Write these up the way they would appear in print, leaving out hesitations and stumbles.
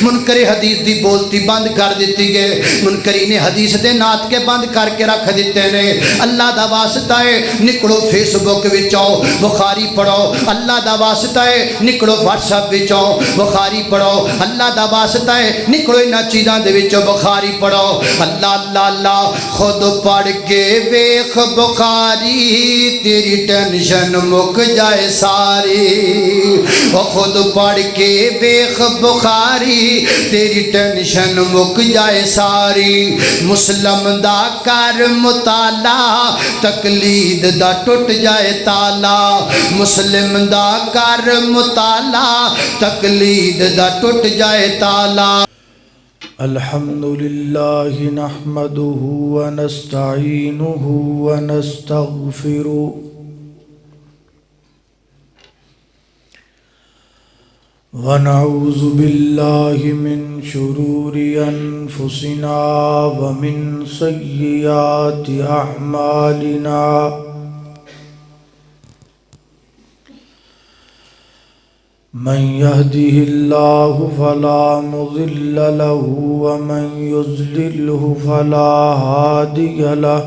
منکر حدیث دی بولتی بند کر دیتی گئے، منکرین حدیث دے نات کے بند کر کے رکھ دیتے نے۔ اللہ دا واسطہ ہے نکلو فیس بک وچوں بخاری پڑھو، اللہ دا واسطہ ہے نکلو واٹس ایپ وچوں بخاری پڑھو، اللہ دا واسطہ ہے نکلو انہاں چیزاں دے وچوں بخاری پڑھو۔ اللہ اللہ اللہ خود پڑھ کے ویکھ بخاری تیری ٹینشن مک جائے ساری، وہ خود پڑھ کے ویکھ بخاری تیری ٹینشن مک جائے ساری۔ مسلم دا کر مطالعہ تقلید دا ٹوٹ جائے تالا، مسلم دا کر مطالعہ تقلید دا ٹوٹ جائے تالا۔ الحمد لله نحمده ونستعينه ونستغفره ونعوذ بالله من شرور أنفسنا ومن سيئات أعمالنا، من يهده الله فلا مضل له ومن يضلله فلا هادي له،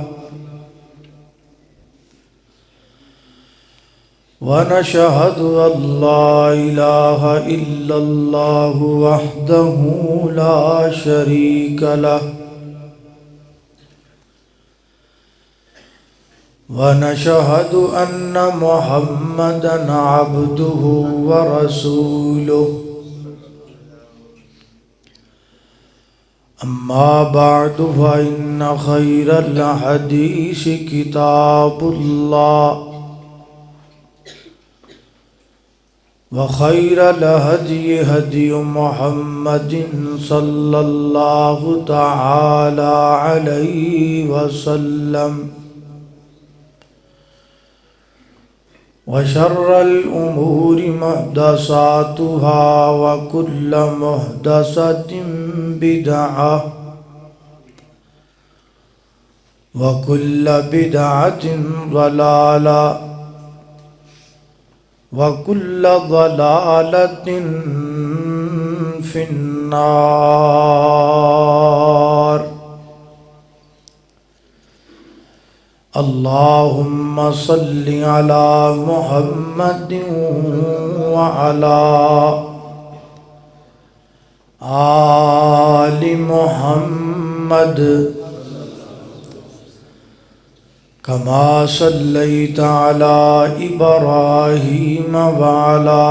ونشهد أن لا إله إلا الله وحده لا شريك له، ونشهد أن محمدًا عبده ورسوله، أما بعد فإن خير الحديث كتاب الله، وخير الهدي هدي محمد صلى الله تعالى عليه وسلم، وشر الأمور محدثاتها وكل محدثة بدعة وكل بدعة ضلالة وكل ضلالة في النار۔ اللهم صل على محمد وعلى آل محمد كما صليت على إبراهيم وعلى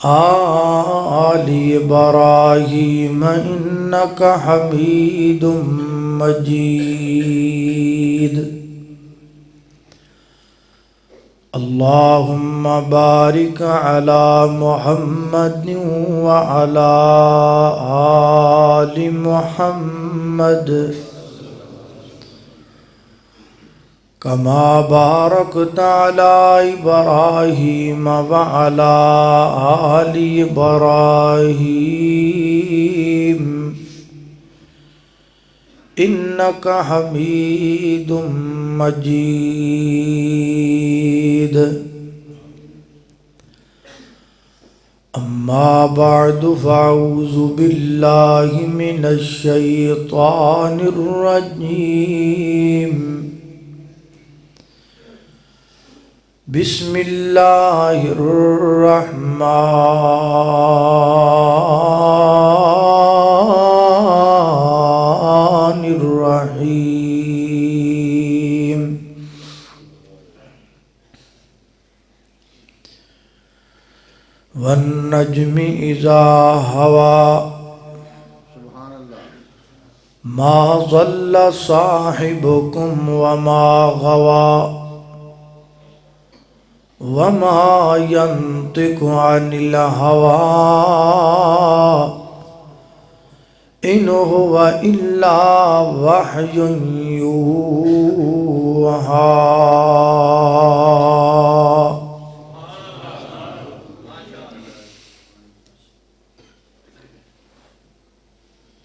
آل إبراهيم إنك حميد مجيد۔ اللهم بارك على محمد وعلى آل محمد كما باركت على إبراهيم وعلى آل إبراهيم إنك حميد مجيد۔ أما بعد فأعوذ بالله من الشيطان الرجيم، بسم الله الرحمن الرحيم۔ والنجم إذا هوى ما ضل صاحبكم وما غوى وما ينطق عن الهوى إن هو إلا وحي يوحى۔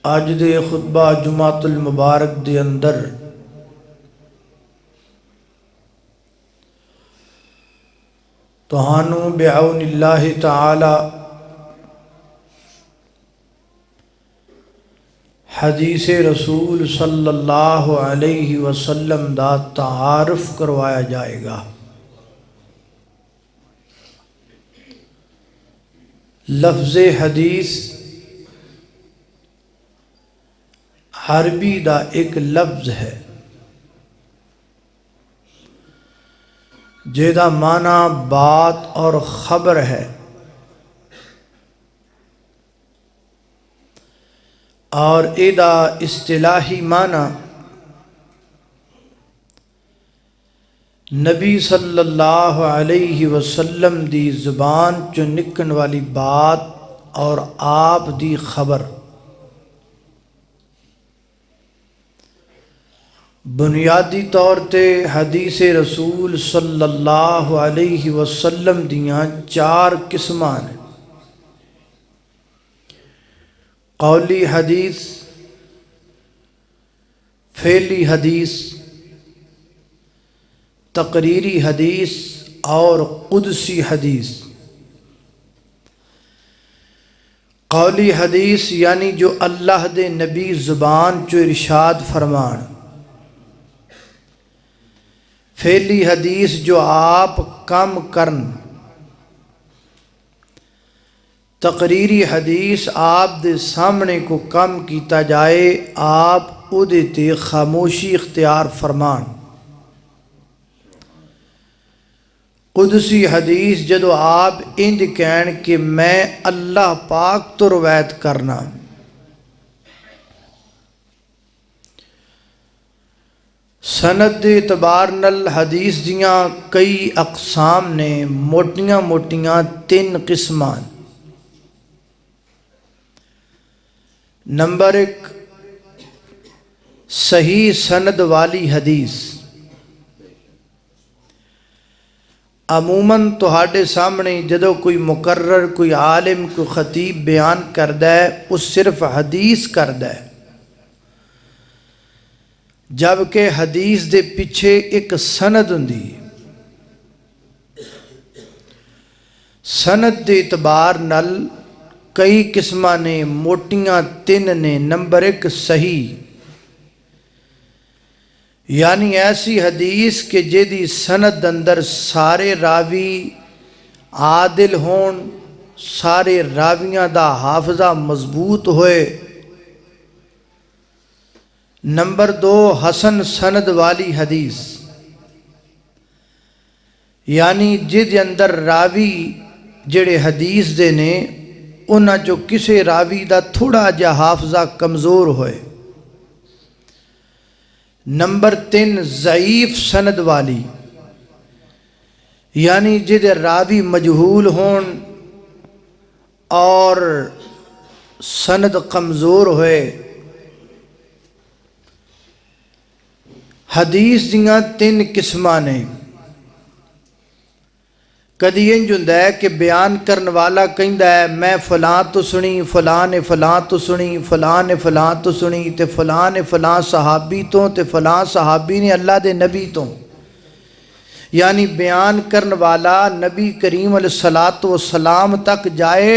آج دے خطبہ جمعۃ المبارک دے اندر تہانوں بعون اللہ تعالی حدیث رسول صلی اللہ علیہ وسلم دا تعارف کروایا جائے گا۔ لفظ حدیث عربی دا ایک لفظ ہے جیدہ معنی بات اور خبر ہے، اور ایدہ اصطلاحی معنی نبی صلی اللہ علیہ وسلم دی زبان چو نکن والی بات اور آپ دی خبر۔ بنیادی طور تے حدیث رسول صلی اللہ علیہ وسلم دیاں 4 قسمان ہیں: قولی حدیث، فعلی حدیث، تقریری حدیث اور قدسی حدیث۔ قولی حدیث یعنی جو اللہ دے نبی زبان چو ارشاد فرمان۔ فعلی حدیث جو آپ کم کرن۔ تقریری حدیث آپ دے سامنے کو کم کیتا جائے، آپ او دے تے خاموشی اختیار فرمان۔ قدسی حدیث جدو آپ انج کہن کہ میں اللہ پاک تو روایت کرنا۔ سند دے اعتبار نال حدیث دیاں کئی اقسام نے، موٹیاں موٹیاں 3 قسمان۔ نمبر 1، صحیح سند والی حدیث۔ عموماً تہاڈے سامنے جدو کوئی مقرر، کوئی عالم، کوئی خطیب بیان کردہ ہے، اس صرف حدیث کردہ ہے، جبکہ حدیث دے پیچھے ایک سند ہوندی ہے۔ سند دے اعتبار نال کئی قسمہ نے، موٹیاں 3 نے۔ نمبر 1، صحیح، یعنی ایسی حدیث کہ جیدی سند اندر سارے راوی عادل ہون، سارے راویاں دا حافظہ مضبوط ہوئے۔ نمبر 2، حسن سند والی حدیث، یعنی جد اندر راوی جڑے حدیث دے نے انہاں جو کسے راوی دا تھوڑا جا حافظہ کمزور ہوئے۔ نمبر 3، ضعیف سند والی، یعنی جد راوی مجہول ہون اور سند کمزور ہوئے۔ حدیث دیاں 3 قسماں نے۔ کدی انج ہوندا ہے کہ بیان کرن والا کہندا ہے میں فلاں تو سنی، فلاں نے فلاں تو سنی، فلاں نے فلاں تو سنی، تے فلاں نے فلاں صحابی تو، تے فلاں صحابی نے اللہ دے نبی تو، یعنی بیان کرن والا نبی کریم علیہ الصلوۃ والسلام تک جائے،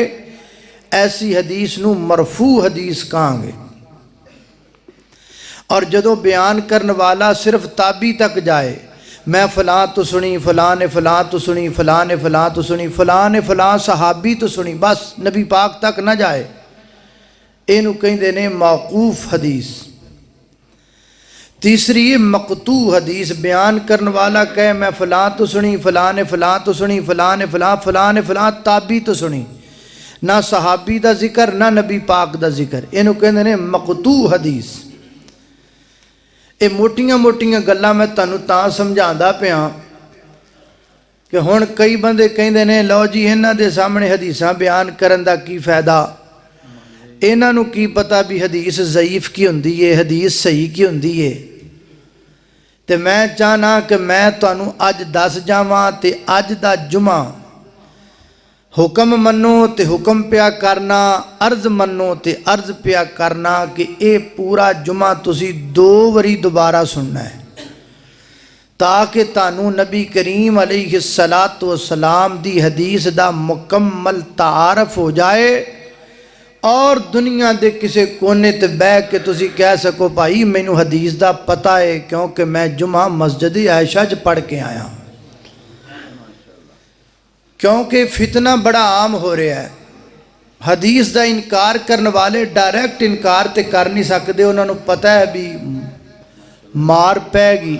ایسی حدیث نو مرفوع حدیث کہاں گے۔ اور جدو بیان کرن والا صرف تابعی تک جائے، میں فلاں تو سنی، فلاں نے فلاں تو سنی، فلاں نے فلاں تو سنی، فلاں نے فلاں صحابی تو سنی، بس نبی پاک تک نہ جائے، اینو کہندے نے موقوف حدیث۔ تیسری مقطوع حدیث، بیان کرن والا کہے میں فلاں تو سنی، فلاں نے فلاں تو سنی، فلاں نے فلاں، فلاں نے فلاں تابعی تو سنی، نہ صحابی دا ذکر نہ نبی پاک دا ذکر، اینو کہندے نے مقطوع حدیث۔ اے موٹیاں موٹیاں گلاں میں تانوں تاں سمجھاندا پیاں کہ ہن کئی بندے کہندے نے لو جی انہاں دے سامنے حدیثاں بیان کرن دا کی فائدہ، انہاں نوں کی پتہ بھی حدیث ضعیف کی ہوندی ہے، حدیث صحیح کی ہوندی ہے۔ تے میں چاہنا کہ میں تانوں اج دس جاواں تے اج دا جمعہ حکم منو تے حکم پیا کرنا، عرض منو تے عرض پیا کرنا کہ اے پورا جمعہ تسی 2 واری دوبارہ سننا ہے۔ تاکہ تانوں نبی کریم علیہ السلام دی حدیث دا مکمل تعارف ہو جائے اور دنیا دے کسے کونے تے بہ کے تسی کہہ سکو بھائی مینوں حدیث دا پتہ ہے کیونکہ میں جمعہ مسجد عائشہ چ پڑھ کے آیا. کیونکہ فتنہ بڑا عام ہو رہا ہے. حدیث دا انکار کرنے والے ڈائریکٹ انکار تے کر نہیں سکتے, انہوں نے پتہ ہے بھی مار پے گی,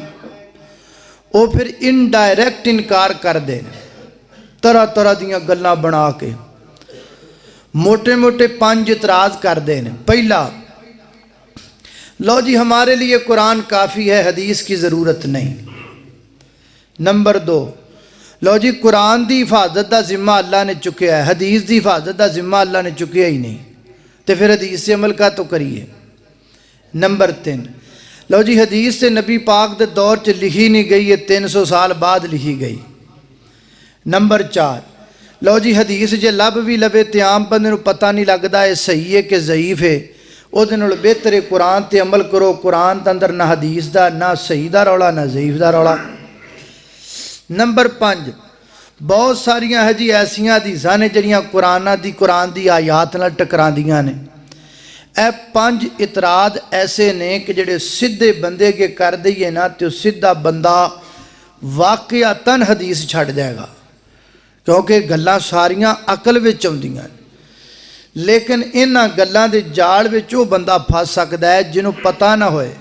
وہ پھر انڈائریکٹ انکار کر دیں طرح طرح دیاں گلاں بنا کے موٹے موٹے 5 اعتراض کر دیں. پہلا, لو جی ہمارے لیے قرآن کافی ہے, حدیث کی ضرورت نہیں. نمبر 2, لو جی قرآن دی حفاظت دا ذمہ اللہ نے چکیا ہے, حدیث دی حفاظت دا ذمہ اللہ نے چکیا ہی نہیں, تو پھر حدیث سے عمل کا تو کریے. نمبر 3, لو جی حدیث سے نبی پاک دے دور چ لکھی نہیں گئی, یہ 300 سال بعد لکھی گئی. نمبر 4, لو جی حدیث جے لب بھی لبے تے عام بندے نوں پتہ نہیں لگدا ہے صحیح ہے کہ ضعیف ہے, او دے نال بہتر ہے قرآن تے عمل کرو. قرآن دے اندر نہ حدیث دا نہ صحیح دا رولا نہ ضعیف دا رولا. نمبر 5, بہت ساریاں ہے جی ایسیاں حدیثاں نے جڑیاں قرآن دی آیات نال ٹکراندیاں نے. اے 5 اعتراض ایسے نے کہ جڑے سیدھے بندے کے کر دئیے نا تو سیدھا بندہ واقعتاً حدیث چھڑ جائے گا, کیونکہ گلاں ساریاں عقل وچ آؤندیاں, لیکن انہاں گلاں دے جال وچ وہ بندہ پھس سکدا ہے جنوں پتہ نہ ہوئے.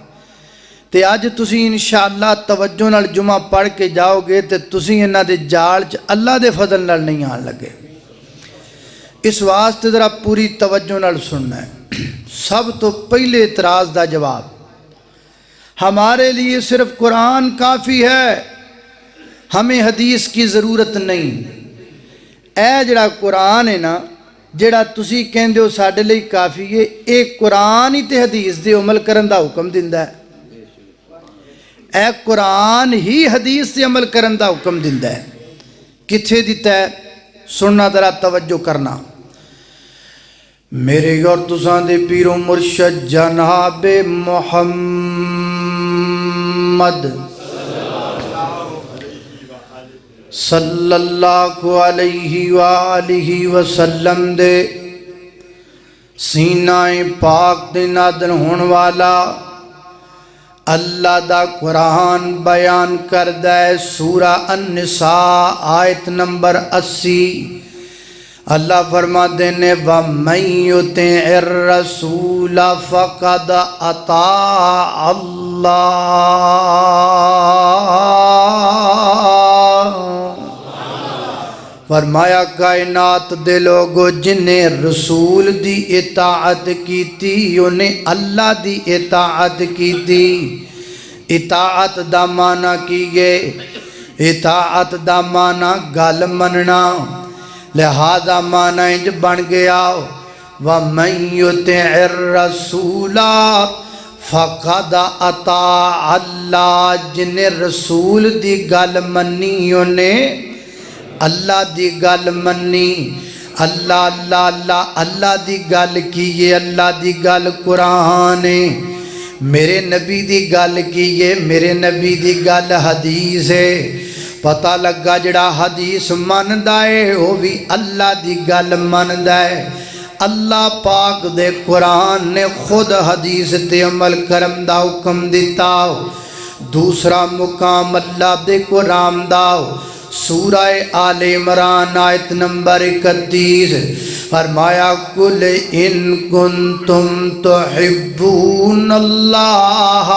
تے اج تسی انشاءاللہ توجہ نال جمعہ پڑھ کے جاؤ گے تے تسی انہاں دے جال چ اللہ دے فضل نال نہیں آن لگے. اس واسطے ذرا پوری توجہ نال سننا ہے. سب تو پہلے اعتراض دا جواب, ہمارے لیے صرف قرآن کافی ہے, ہمیں حدیث کی ضرورت نہیں. اے جڑا قرآن ہے نا, جڑا تسی کہندے ہو ساڈے لئی کافی ہے, اے قرآن ہی تے حدیث دے عمل کرن دا حکم دیندا ہے. اے قرآن ہی حدیث تے عمل کرن دا حکم دیندا ہے. کتھے دیتا ہے سننا, ذرا توجہ کرنا. میرے اور تساں دے پیر و مرشد جناب محمد صلی اللہ علیہ وآلہ وسلم دے سینہ پاک دے نادر ہون والا اللہ دا قرآن بیان کردہ ہے. سورہ النساء آیت نمبر 80. اللہ فرماتے ہیں وَمَن يُطِعِ الرَّسُولَ فَقَدْ أَطَاعَ اللَّهَ. فرمایا کائنات دے لوگو جن نے رسول دی اطاعت کیتی انہیں اللہ دی اطاعت کیتی. اطاعت دا معنی کیے, اطاعت دا معنی گل مننا, لہذا معنی انج بن گیا وَمَن يُطِعِ الرَّسُولَ فَقَدْ أَطَاعَ اللَّهَ. جن رسول دی گل منی انہیں اللہ دی گل منی. اللہ اللہ اللہ اللہ دی گل کیے, اللہ دی گل قرآن ہے. میرے نبی دی گل کیے, میرے نبی دی گل حدیث ہے. پتہ لگا جڑا حدیث مندا ہے وہ بھی اللہ دی گل مندا ہے. اللہ پاک دے قرآن نے خود حدیث تے عمل کرم دا حکم دیتا. دوسرا مقام اللہ دے قرآن دا سورہ آل عمران آیت نمبر 31. فرمایا قُلْ إِن كُنتُمْ تُحِبُّونَ اللَّهَ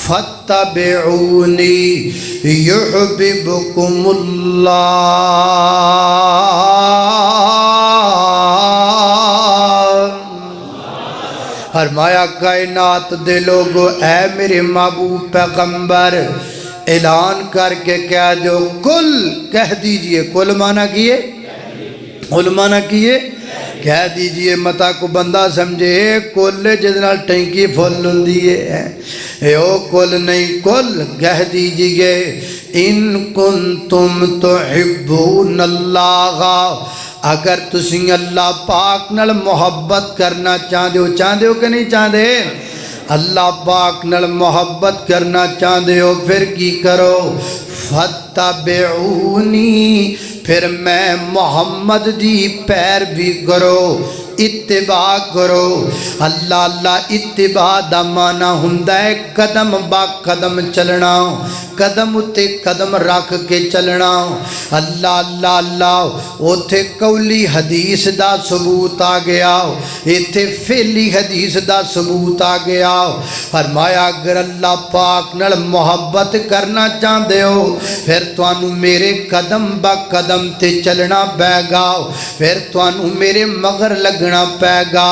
فَاتَّبِعُونِي يُحْبِبْكُمُ اللَّهُ. فرمایا کائنات دے لوگو اے میرے محبوب پیغمبر اعلان کر کے کہہ دو, کل کہہ دیجئے. کل معنی کیے, کل معنی کیے, کہہ دیجئے. متا کو بندہ سمجھے کل جدنا ٹینکی پھول لندی ہے, او کل نہیں, کل کہہ دیجئے ان کنتم تحبون اللہ. اگر تسی اللہ پاک نال محبت کرنا چاہدے ہو کہ نہیں چاہدے, اللہ پاک نال محبت کرنا چاہتے ہو پھر کی کرو فتبعونی پھر میں محمد دی پیروی کرو اتباع کرو اللہ اللہ اتباع دا معنی ہوندا ہے قدم با قدم چلنا قدم اتے قدم رکھ کے چلنا اللہ اللہ اللہ اوتھے قولی حدیث دا ثبوت آ گیا ایتھے فعلی حدیث دا ثبوت آ گیا فرمایا اگر اللہ پاک نال محبت کرنا چاہتے ہو پھر تانوں میرے قدم با قدم تے چلنا پے گا پھر تانوں میرے مگر لگنا پے گا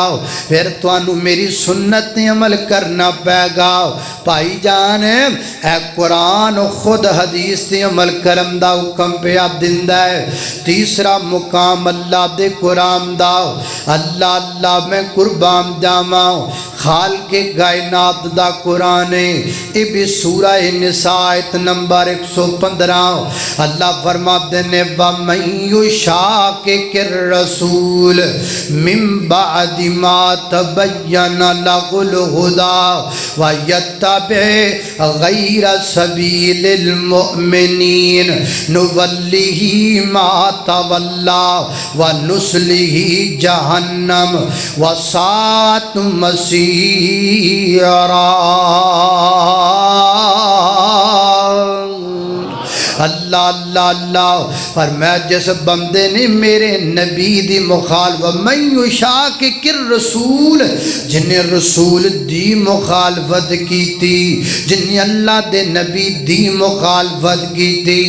پھر تانوں میری سنت تے عمل کرنا پے گا بھائی جان اے قرآن خود حدیث تے عمل کرم دا حکم پیا دیندا ہے تیسرا مقام اللہ دے قرآن دا اللہ اللہ میں قربان جاواں خالق کائنات دا قرآن ہے یہ بھی سورہ نساء آیت نمبر 115 اللہ فرماتے ہیں وَمَن يُشَاقِقِ الرَّسُولَ مِن بَعْدِ مَا تَبَيَّنَ لَهُ الْهُدَى وَيَتَّبِعْ غَيْرَ سَبِيلِ الْمُؤْمِنِينَ نُوَلِّهِ مَا تَوَلَّى وَنُصْلِهِ جَهَنَّمَ وَسَاءَتْ مَصِيرًا اللہ اللہ اللہ فرمایا جس بندے نے میرے نبی دی مخالفت من یشاقق الرسول جنہیں رسول دی مخالفت کی تھی جنہیں اللہ دے نبی دی مخالفت کی تھی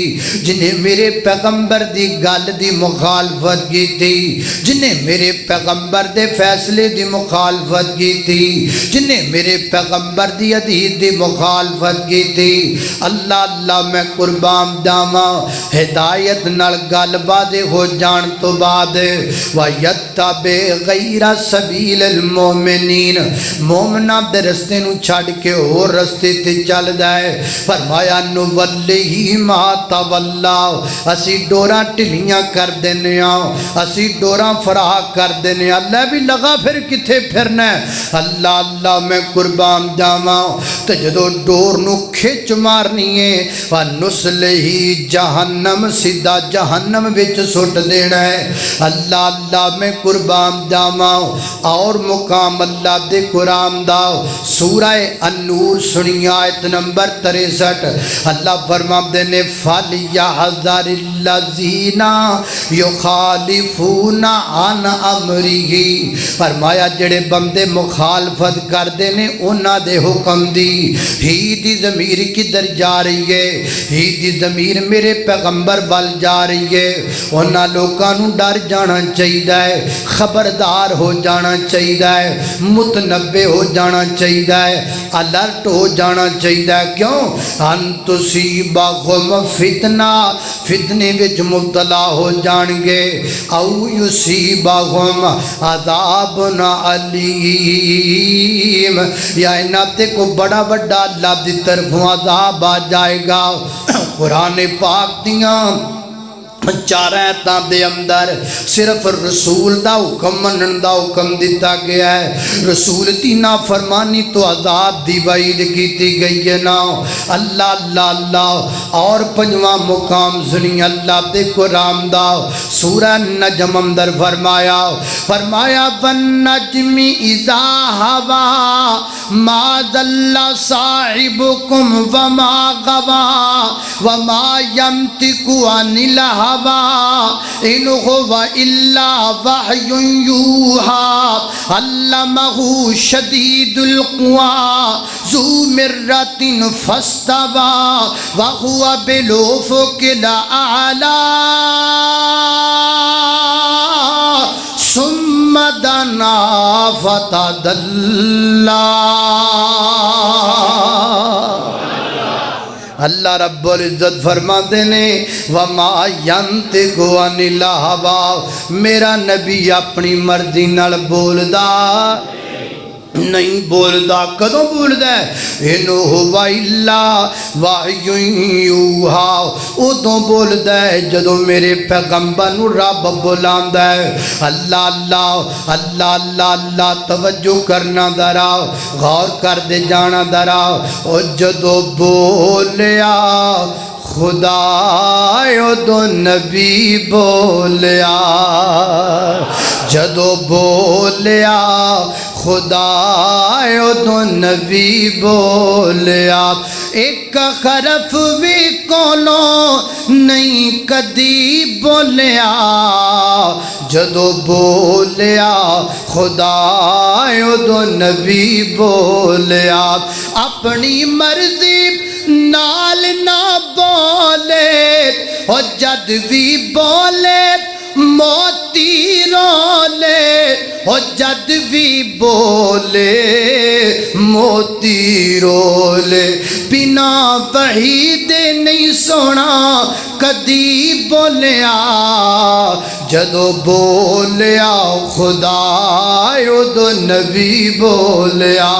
جنہیں میرے پیغمبر دی گل دی مخالفت کی تھی جنہیں میرے پیغمبر دے فیصلے دی مخالفت کی تھی جنہیں میرے پیغمبر دی حدیث دی مخالفت کی تھی اللہ اللہ میں قربان جاواں ہدایت نال گل واضح ہو جان تو بعد وَيَتَّبِعْ غَيْرَ سَبِيلِ الْمُؤْمِنِينَ مومناں دے رستے نو چھڑ کے اور رستے تے چل جائے فرمایا نُوَلِّهِ مَا تَوَلَّى اسی ڈوراں ٹھلیاں کر دینے اسی ڈوراں فراہ کر دینے اللہ بھی لگا پھر کتھے پھرنا ہے اللہ اللہ میں قربان جاواں تے جدو ڈور نو کھچ مارنی ہے وَنُصْلِهِ جہنم سیدھا جہنم وچ سٹ دینا ہے اللہ اللہ میں قربان جاواں اور مقام اللہ دے قرآن دا سورہ النور سنی آیت نمبر 63 اللہ فرماتے ہیں فَلْيَحْذَرِ الَّذِينَ يُخَالِفُونَ عَنْ أَمْرِهِ فرمایا جڑے بندے مخالفت کر دینے انہاں دے حکم دی ہی دی ضمیر کدھر جا رہی ہے ہی دی ضمیر میرے پیغمبر بل جا رہی ہے انہاں لوکاں نوں ڈر جانا چاہیے ہے خبردار ہو جانا چاہیے ہے متنبہ ہو جانا چاہیے ہے الرٹ ہو جانا چاہیے ہے کیوں ان تصیبہم فتنہ فتنے وچ مبتلا ہو جان گے او یصیبہم عذاب علیم یا انہاں تے کو بڑا بڑا اللہ دی طرفوں عذاب آ جائے گا قرآن پاک دیاں چار آیتاں دے اندر صرف رسول دا حکم منن دا حکم دیتا گیا ہے رسول دی نافرمانی تو عذاب دی وعید کیتی گئی ہے نا اللہ اللہ اللہ اور پنجواں مقام سنی اللہ دے قرآن دا سورہ نجم اندر فرمایا وَالنَّجْمِ اِذَا هَوَى مَا ضَلَّ صَاحِبُكُمْ وَمَا غَوَى وَمَا يَنطِقُ عَنِ الْهَوَى إِنْ هُوَ إِلَّا وَحْيٌ يُوحَى عَلَّمَهُ شَدِيدُ الْقُوَى ذُو مِرَّةٍ فَاسْتَوَى وَهُوَ بِالْأُفُقِ الْأَعْلَى ثم دنا فتدلى اللہ رب العزت فرماتے ہیں وما ينطق عن الهوى میرا نبی اپنی مرضی نال بولدا نہیں بولدا کدوں بولدا ہے انو ہوا الا وحی یوحا ادوں بولدا ہے جدوں میرے پیغمبر نو رب بلاندا ہے اللہ اللہ اللہ اللہ اللہ توجہ کرنا ذرا غور کر دے جانا ذرا او جدوں بولیا خدا ادو نبی بولیا جدو بولیا خدا ادو نبی بولیا ایک حرف بھی کولوں نہیں کدی بولیا جدو بولیا خدا ادو نبی بولیا اپنی مرضی نال نہ بولے اور جد بھی بولے موتی رولے اور جد بھی بولے موتی رولے بنا وحی دے نہیں سونا کدی بولیا جدو بولیا خدا ادو نبی بولیا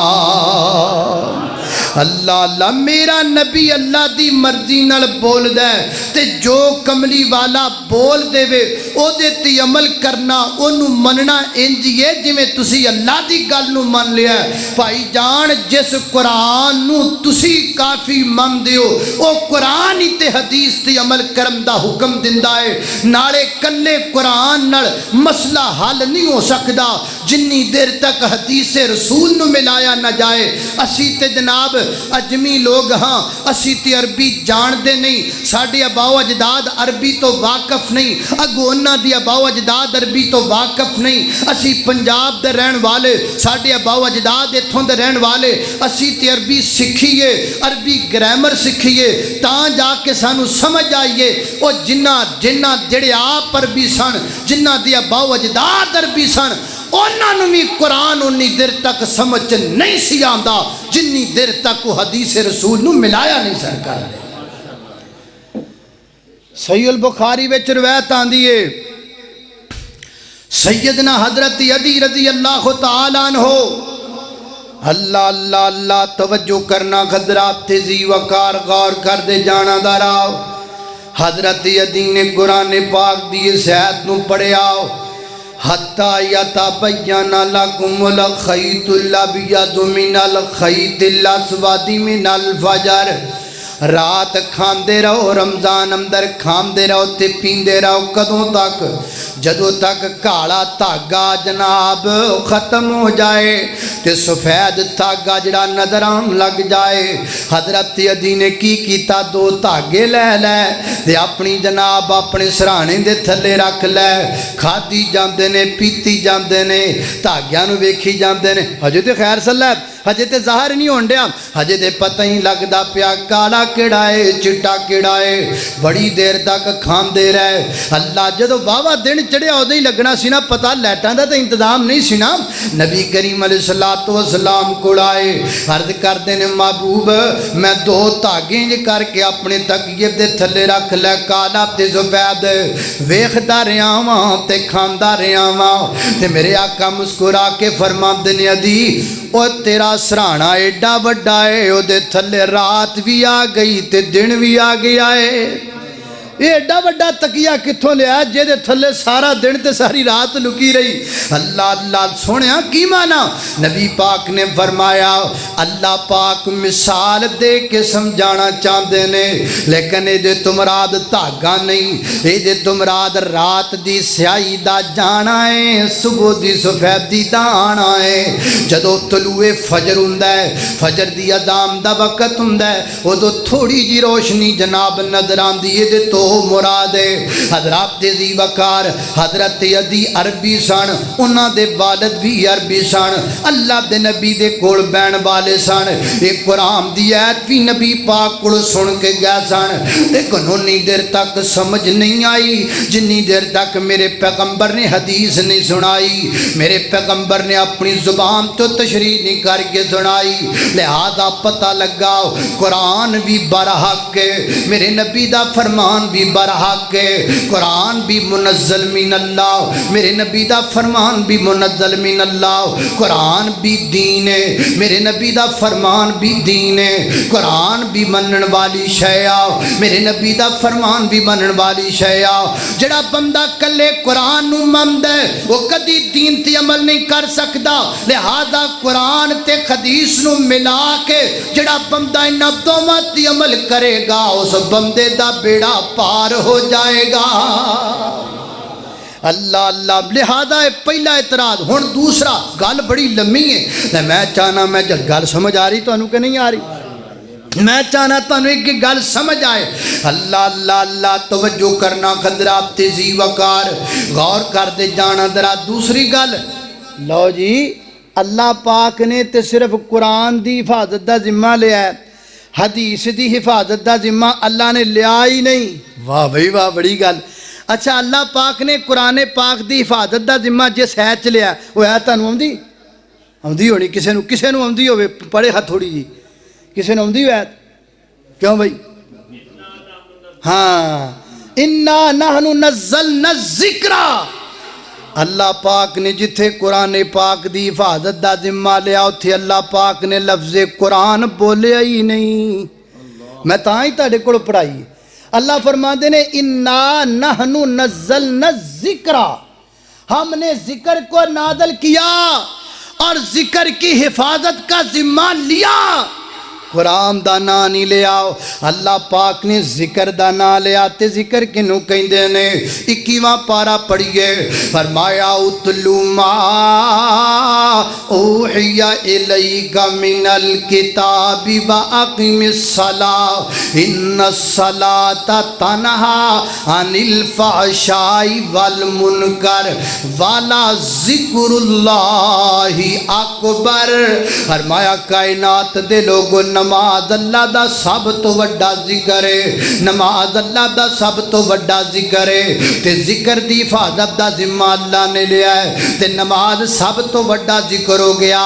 اللہ اللہ میرا نبی اللہ دی مرضی نال بول دے تے جو کملی والا بول دے وے او دے تے عمل کرنا انہوں مننا انجیے جی میں تسی اللہ دی گل نو من لیا ہے بھائی جان جس قرآن نو تسی کافی من دیو او قرآن ہی تے حدیث تے عمل کرم دا حکم دندہ ہے نالے کلے قرآن نال مسئلہ حل نہیں ہو سکدا جنی دیر تک حدیث رسول نو ملایا نہ جائے اسی تے جناب اجمی لوگ ہاں اسی تے عربی جان دے نہیں ساڑھے اباو اجداد عربی تو واقف نہیں اگو انہ دی اباو اجداد عربی تو واقف نہیں اسی پنجاب دے رہن والے ساڑھے اباو اجداد اتھوں دے رہن والے اسی تے عربی سکھیے عربی گرامر سکھیے تاں جا کے سانو سمجھ آئیے او جنہ جڑے آپ عربی سن جنہ دی اباو اجداد عربی سن انہوں بھی قرآن انی دیر تک سمجھ نہیں سی آندا جنی دیر تک وہ حدیث رسول نو ملایا نہیں سر کر دے صحیح البخاری وچ روایت آندی ہے سیدنا حضرت علی رضی اللہ تعالیٰ عنہ اللہ اللہ اللہ توجہ کرنا حضرات تیزی وقار غور کر دے جانا داراؤ حضرت علی نے قرآن پاک دیئے سیاد نو پڑھے آؤ حتی یتبین لکم الخیط الابیض من الخیط الاسود من الفجر رات کھاندے رہو رمضان اندر کھاندے رہو تے پیندے رہو کدوں تک جدوں تک کالا تاگا جناب ختم ہو جائے تے سفید تاگا جڑا نظران لگ جائے حضرت علی نے کی کیتا دو تاگے لے لے تے اپنی جناب اپنے سرانے دے تھلے رکھ لے کھادی جاندے نے پیتی جاندے نے تاگیاں نو ویکھی جاندے نے حجے تے خیر صلیب حجے تے ظاہر نہیں ہونڈیا حجے تے پتہ ہی لگدا پیا کالا کیڑائے چٹا کیڑائے بڑی دیر تک کھان دے رہے اللہ جدو بابا دن چڑھے ہو دے لگنا سینا پتہ لیٹان دا تے انتظام نہیں سینا نبی کریم علیہ السلام کوڑائے عرض کر دینے محبوب میں دو تاگیں کر کے اپنے تقیب دے تھلے رکھ لے کالا تے سفید ویخدا رہا ماں تے کھاندا رہا ماں تے میرے آقا مسکرا کے فرمان دینے دی او تیرا سرانا ایڈا وڈا ہے او دے تھلے رات بھی آ گئی تے دن بھی آ گیا ہے یہ ایڈا وڈا تکیہ کتھوں لیا جے دے تھلے سارا دن تے ساری رات لکی رہی اللہ اللہ سوڑیا کی مانا نبی پاک نے فرمایا اللہ پاک مثال دے کے سمجھانا چاہتے نے لیکن اے دے تمراد تاگا نہیں اے دے تمراد رات دی سیائی دا جانا ہے صبح دی سفیدی دا آنا ہے جدو طلوع فجر ہوندا ہے فجر دی ادام دا وقت ہوندا ہے وہ دو تھوڑی جی روشنی جناب نظر آندی ہے دے تو مراد ہے حضرات دی وقار حضرت علی عربی سن انہاں دے والد بھی عربی سن اللہ دے نبی دے کول بین والے سن ایک قرآن دی آیت بھی نبی پاک کول سن کے گیا سن لیکن انہی دیر تک سمجھ نہیں آئی جنی دیر تک میرے پیغمبر نے حدیث نہیں سنائی میرے پیغمبر نے اپنی زبان تو تشریح نہیں کر کے سنائی لہذا پتہ لگا قرآن بھی برحق ہے میرے نبی دا فرمان بھی بھی برحق ہے، قرآن بھی منزل من اللہ، میرے نبی دا فرمان بھی منزل من اللہ، قرآن بھی دین ہے، میرے نبی دا فرمان بھی دین ہے، قرآن بھی منن والی شے آ، میرے نبی دا فرمان بھی منن والی شے آ۔ جڑا بندہ کلے قرآن نو مندا ہے وہ کدی دین تے عمل نہیں کر سکدا، لہذا قرآن تے حدیث نو ملا کے جڑا بندہ انہاں دوواں تے عمل کرے گا اس بندے دا بیڑا پار ہو جائے گا۔ اللہ اللہ، لہذا پہلا اعتراض۔ ہن دوسرا، گل بڑی لمبی ہے، میں چاہنا میں گل سمجھ آ رہی تانوں کہ نہیں آ رہی؟ میں چاہنا تانوں ایک گل سمجھ آئے۔ اللہ اللہ اللہ، توجہ کرنا، خطرات تیزی وقار، غور کر دے جانا ذرا۔ دوسری گل، لو جی اللہ پاک نے تے صرف قرآن دی حفاظت دا ذمہ لیا ہے، حدیث دی حفاظت دا ذمہ اللہ نے لیا ہی نہیں۔ واہ بھائی واہ، بڑی گل۔ اچھا اللہ پاک نے قرآن پاک دی حفاظت دا ذمہ جس ہے چ لیا، وہ ہے تانوں آمدی آمدی ہونی، کسے نو آمدی ہوے، پڑھے ہاتھ تھوڑی جی، کسے نو آمدی ہوئے؟ کیوں بھائی؟ ہاں، انا نحن نزلنا الذکر، اللہ پاک نے جتھے قرآن پاک دی حفاظت دا ذمہ لیا اتھے اللہ پاک نے لفظ قرآن بولیا ہی نہیں۔ میں تاں ہی تاڑے کوڑ پڑھائی، اللہ فرماتے نے انا نحن نزلنا الذکر، ہم نے ذکر کو نازل کیا اور ذکر کی حفاظت کا ذمہ لیا، قرآن دا نا نہیں لے آؤ۔ اللہ پاک نے ذکر دا نا لے آتے، ذکر کنوں کہندے نے؟ 21واں پارہ پڑھیے، فرمایا اتلو ما اوحی الیک من الکتاب واقم الصلاۃ ان الصلاۃ تنہی عن الفحشاء والمنکر ولذکر اللہ اکبر۔ فرمایا کائنات دے لوگوں، نماز اللہ دا سب تو وڈا ذکر ہے، نماز اللہ دا سب تو وڈا ذکر ہے، تے ذکر دی حفاظت دا ذمہ اللہ نے لیا ہے، تے نماز سب تو وڈا ذکر ہو گیا۔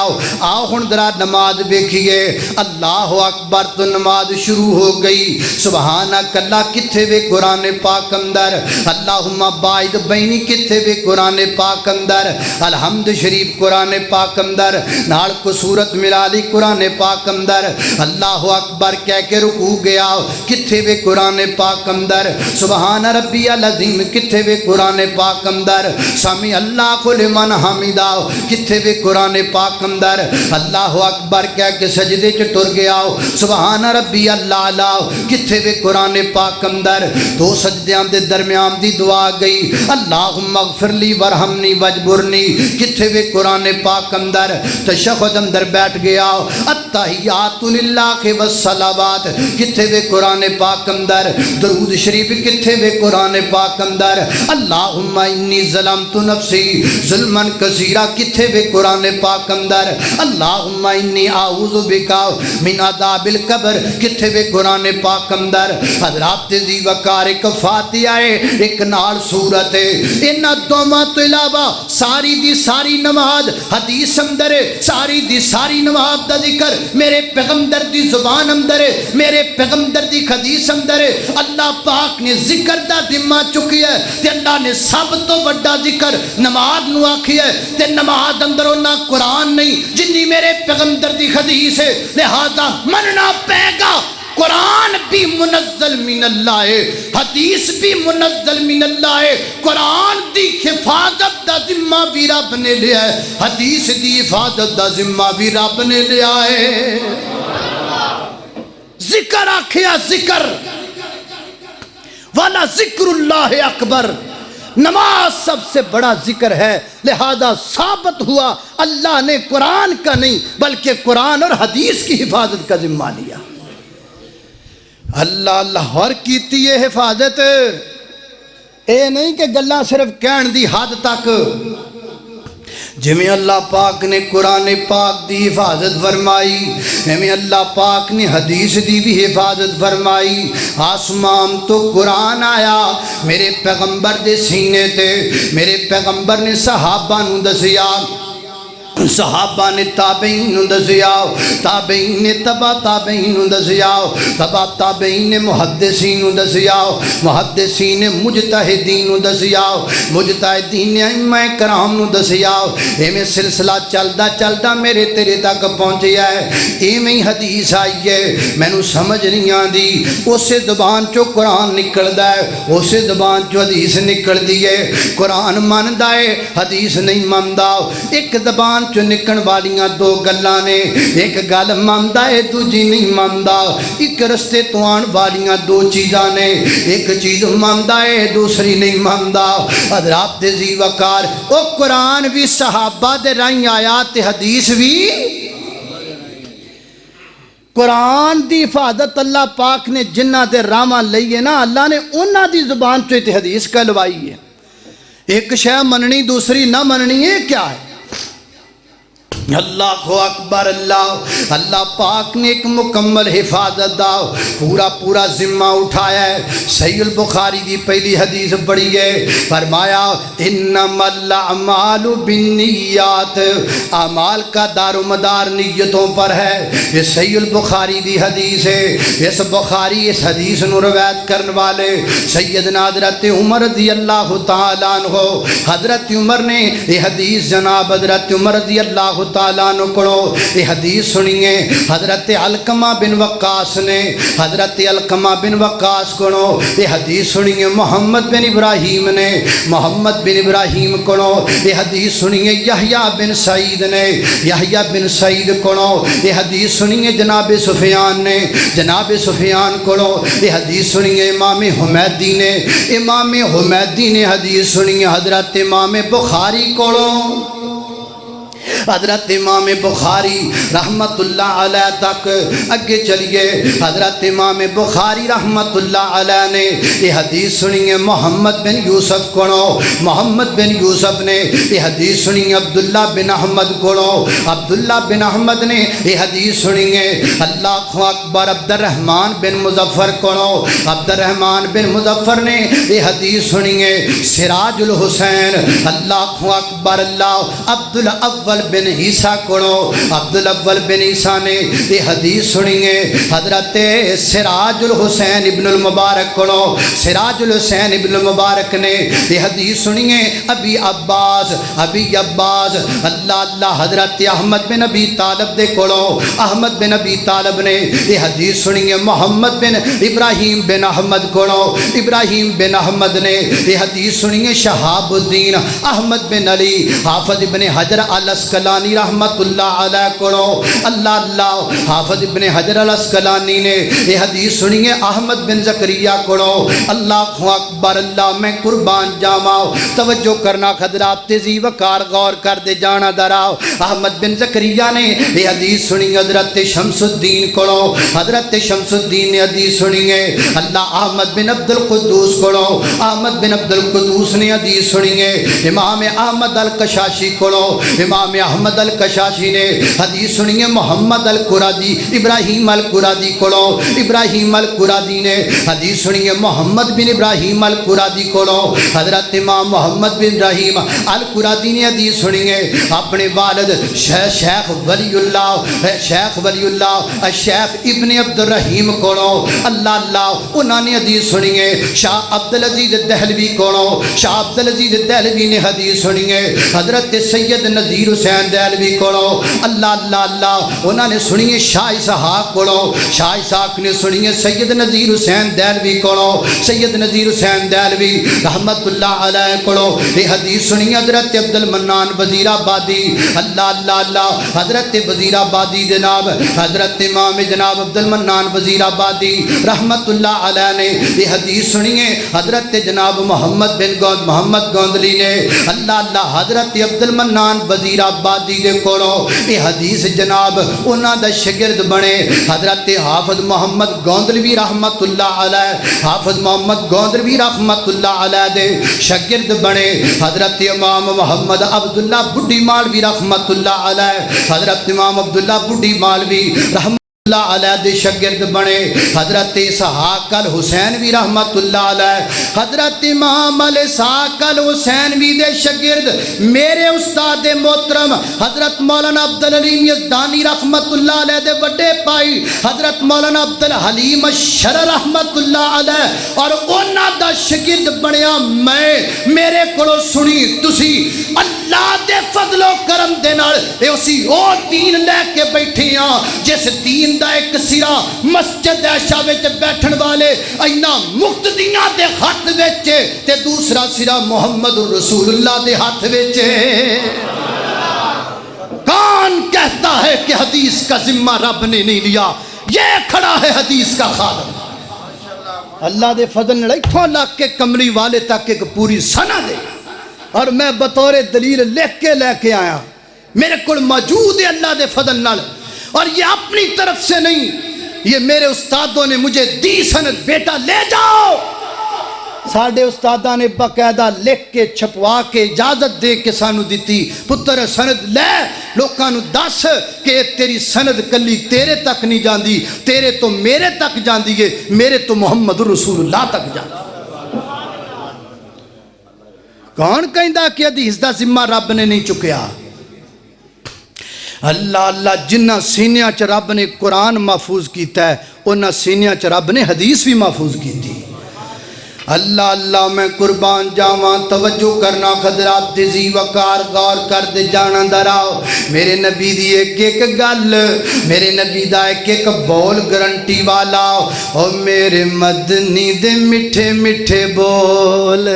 آؤ ہن ذرا نماز دیکھیے، اللہ اکبر تو نماز شروع ہو گئی، سبحانک اللہ کتھے وے قرآن پاک اندر، اللہم باعد بینی کتھے وے قرآن پاک اندر، الحمد شریف قرآن پاک اندر، نال کو سورت ملا لی قرآن پاک اندر، اللہ اکبر کہہ کے رکوع گیا، کتھے وے قرآن پاک اندر، سبحان ربی العظیم کتھے وے قرآن پاک اندر، سمی اللہ لمن حمیدہ کتھے وے قرآن پاک اندر، اللہ اکبر کہہ کے سجدے چ ٹر گیا، سبحان ربی اللہ کتھے وے قرآن پاک اندر۔ دو سجدیاں دے درمیان دی دعا گئی، اللہم اغفر لی ورحمنی وجبرنی کتھے وے قرآن پاک اندر۔ تشہد اندر بیٹھ گیا، التحیات للہ والصلوات کتھے وے قرآن پاک اندر، درود شریف کتھے وے قرآن پاک اندر، اللہم انی ظلمت نفسی ظلما کثیرا کتھے وے قرآن پاک اندر، اللہم انی اعوذ بکا من عذاب القبر کتھے وے قرآن پاک اندر۔ حضرات دی وقار ایک فاتحہ ہے، ایک نال سورت ہے، ان دوما تو علاوہ ساری دی ساری نماز حدیث اندر ہے، ساری دی ساری نماز دا ذکر میرے پیغمبر دی زبان اندر ہے، میرے پیغمبر دی حدیث اندر ہے۔ اللہ پاک نے ذکر دا ذمہ چکی ہے تے اللہ نے سب تو بڑا ذکر نماز نو آکھی ہے، تے نماز اندر انہاں قرآن نہیں جنی میرے پیغمبر دی حدیث ہے، لہذا مننا پے گا قرآن بھی منزل من اللہ ہے، حدیث بھی منزل من اللہ ہے، قرآن دی حفاظت دا ذمہ بھی رب نے لیا ہے، حدیث دی حفاظت دا ذمہ بھی رب نے لیا ہے۔ ذکر آکھیا ذکر والا ذکر اللہ اکبر، نماز سب سے بڑا ذکر ہے، لہذا ثابت ہوا اللہ نے قرآن کا نہیں بلکہ قرآن اور حدیث کی حفاظت کا ذمہ لیا۔ اللہ اللہ اور کیتی ہے حفاظت، اے نہیں کہ گلاں صرف کہن دی حد تک، جمیں اللہ پاک نے قرآن پاک دی حفاظت فرمائی، ہمیں اللہ پاک نے حدیث دی بھی حفاظت فرمائی۔ آسمان تو قرآن آیا میرے پیغمبر دے سینے تے، میرے پیغمبر نے صحابہ نو دسیا صحابہ نے تابعین نو دسیا، تابعین نے تبع تابعین نو دسیا، تبع تابعین نے محدثین نو دسیا، محدثین نے مجتہدین نو دسیا، مجتہدین نے ائمہ کرام نو دسیا۔ ایویں سلسلہ چلدا چلدا میرے تیرے تک پہنچیا ہے۔ ایویں ہی حدیث آئی ہے، مینوں سمجھ نہیں آندی، اسے زبان چوں قرآن نکلدا ہے، اسے زبان چوں حدیث نکلدی ہے۔ قرآن مندا ہے، حدیث نہیں مندا۔ ایک زبان چو نکن والیاں دو گلاں نے، ایک گل مندا ہے دوجی نہیں مندا۔ ایک رستے تو آن والیاں دو چیزاں نے، ایک چیز مندا ہے دوسری نہیں مندا۔ حضرات ذی وقار، او قرآن بھی صحابہ دے رائیں آیا تے حدیث بھی قرآن دی حفاظت اللہ پاک نے جنہ دے راواں لئی ہے نا، اللہ نے انہاں دی زبان چو تے حدیث کہلوائی ہے۔ ایک شے مننی دوسری نہ مننی ہے کیا ہے؟ اللہ کو اکبر۔ اللہ پاک نے ایک مکمل حفاظت دا پورا ذمہ اٹھایا ہے۔ صحیح البخاری کی پہلی حدیث پڑھی ہے، فرمایا انما الاعمال بالنیات، اعمال کا دار و مدار نیتوں پر ہے۔ یہ صحیح البخاری کی حدیث ہے۔ اس بخاری اس حدیث نو روایت کرنے والے سیدنا حضرت عمر رضی اللہ تعالیٰ عنہ، حضرت عمر نے یہ حدیث جناب حضرت عمر رضی اللہ تعالیٰ عنہ کو یہ حدیث سنیے۔ حضرت علقمہ بن وقاص نے، حضرت علقمہ بن وقاص کو یہ حدیث سنیے۔ محمد بن ابراہیم نے، محمد بن ابراہیم کو یہ حدیث سنیے۔ یحییٰ بن سعید نے، یحییٰ بن سعید کو یہ حدیث سنیے۔ جناب سفیان نے، جناب سفیان کو یہ حدیث سنیے۔ امام حمیدی نے، امام حمیدی نے حدیث سنیے۔ حضرت امام بخاری کو، حضرت امام بخاری رحمت اللہ علیہ تک اگے چلیے۔ حضرت امام بخاری رحمت اللہ علیہ نے یہ حدیث سنی ہے محمد بن یوسف کو، محمد بن یوسف نے یہ حدیث سنی ہے عبداللہ بن احمد کو، عبداللہ بن احمد نے یہ حدیث سنی ہے اللہ اکبر عبد الرحمن بن مظفر کو، عبد الرحمن بن مظفر نے یہ حدیث سنی ہے سراج الحسین اللہ اکبر اللہ عبد الاول بن عیسیٰ کو، عبد الاول بن عیسیٰ نے یہ حدیث سنی ہے حضرت سراج الحسین ابن المبارک کو، سراج الحسین ابن المبارک نے یہ حدیث سنی ہے ابی عباس، ابی عباس اللہ اللہ حضرت احمد بن ابی طالب دے کو، احمد بن ابی طالب نے یہ حدیث سنی ہے محمد بن ابراہیم بن احمد کو، ابراہیم بن احمد نے یہ حدیث سنی ہے شہاب الدین احمد بن علی حافظ ابن حجر الاسقلانی رحمت اللہ علیہ کو، اللہ اللہ حافظ ابن حجر الاسقلانی نے یہ حدیث سنی ہے احمد بن زکریہ کو، اللہ اکبر اللہ میں قربان جاواں توجہ کرنا حضرات تیزی وقار غور کر دے جانا دراؤ۔ احمد بن زکریہ نے یہ حدیث سنی حضرت شمس الدین کو، حضرت شمس الدین نے حدیث سنی ہے اللہ احمد بن عبد القدوس کو، احمد بن عبد القدوس نے حدیث سنی ہے امام احمد الکشاشی کو، امام احمد الکشاشی نے حدیث سنی ہے محمد القرادی ابراہیم القرادی کو، ابراہیم القرادی نے حدیث سنی ہے محمد بن ابراہیم القرادی کو، حضرت امام محمد بن ابراہیم القرادی نے حدیث سنی ہے اپنے والد شیخ ولی اللہ، شیخ ولی اللہ شیخ ابن عبد الرحیم کو، اللہ اللہ انہوں نے حدیث سنی ہے شاہ عبدالعزیز دہلوی کو، شاہ عبدالعزیز دہلوی نے حدیث سنی ہے حضرت سید نذیر حسین دہلوی کو، اللہ اللہ اللہ انہوں نے سنی ہے شاہ اسحاق کو، شاہ اسحاق نے سنی ہے سید نذیر حسین دہلوی کو، سید نذیر حسین دہلوی رحمت اللہ علیہ کو یہ حدیث سنی حضرت عبد المنان وزیر آبادی، اللہ اللہ اللہ حضرت وزیر آبادی جناب حضرت امام جناب عبد المنان وزیر آبادی رحمت اللہ علیہ نے یہ حدیث سنی ہے حضرت جناب محمد بن محمد گوندلی نے، اللہ اللہ حضرت عبد المنان وزیر آبادی دے کولو یہ حدیث جناب انہاں دا شگرد بنے حضرت حافظ محمد گوندلوی رحمت اللہ علیہ، حافظ محمد گوندلوی رحمت اللہ علیہ دے شگرد بنے حضرت امام محمد عبداللہ بڈھی مالوی رحمت اللہ علیہ، حضرت امام عبداللہ بڈھی مالوی رحمت اللہ علیہ دے شاگرد بنے حضرت اسحاق الحسینوی رحمت اللہ علیہ، حضرت امام اسحاق الحسینوی دے شاگرد میرے استاد محترم حضرت مولانا عبدالعلیم یزدانی رحمت اللہ علیہ دے بڑے پائی حضرت مولانا عبدالحلیم الشرر رحمت اللہ علیہ، اور اونا دا شاگرد بنیا میں، میرے کولو سنی تسی اللہ دے فضل و کرم دے نال اے اسی او دین لے کے بیٹھے ہاں جس دین دا ایک سرا مسجد عائشہ وچ بیٹھن والے اینا مقتدیاں دے ہاتھ وچ تے دوسرا سرا محمد رسول اللہ دے ہاتھ وچ۔ کون کہتا ہے کہ حدیث کا ذمہ رب نے نہیں لیا؟ یہ کھڑا ہے حدیث کا خادم، اللہ دے فضل نے اتھوں لگ کے کمری والے تک ایک پوری سند ہے، اور میں بطور دلیل لکھ کے لے کے آیا، میرے کل موجود ہے اللہ دے فضل نال، اور یہ اپنی طرف سے نہیں، یہ میرے استادوں نے مجھے دی سند، بیٹا لے جاؤ۔ ساڑھے استادہ نے باقاعدہ لکھ کے چھپوا کے اجازت دے کے سانو دیتی، پتر سند لے لوکاں نو دس کہ تیری سند کلی تیرے تک نہیں جاندی، تیرے تو میرے تک جاندی ہے، میرے تو محمد رسول اللہ تک جاندی۔ کون کہندا کہ حدیث دا ذمہ رب نے نہیں چکیا؟ اللہ اللہ، جنہ سینیاں چ رب نے قرآن محفوظ کیتا ہے انہاں سینیاں چ رب نے حدیث بھی محفوظ کی تھی۔ اللہ اللہ، میں قربان جاواں، توجہ کرنا حضرات دی زی وقار غور کر دے جانا دراؤ، میرے نبی دی ایک ایک گل، میرے نبی دا ایک ایک بول گرنٹی والا، او میرے مدنی دے میٹھے میٹھے بول،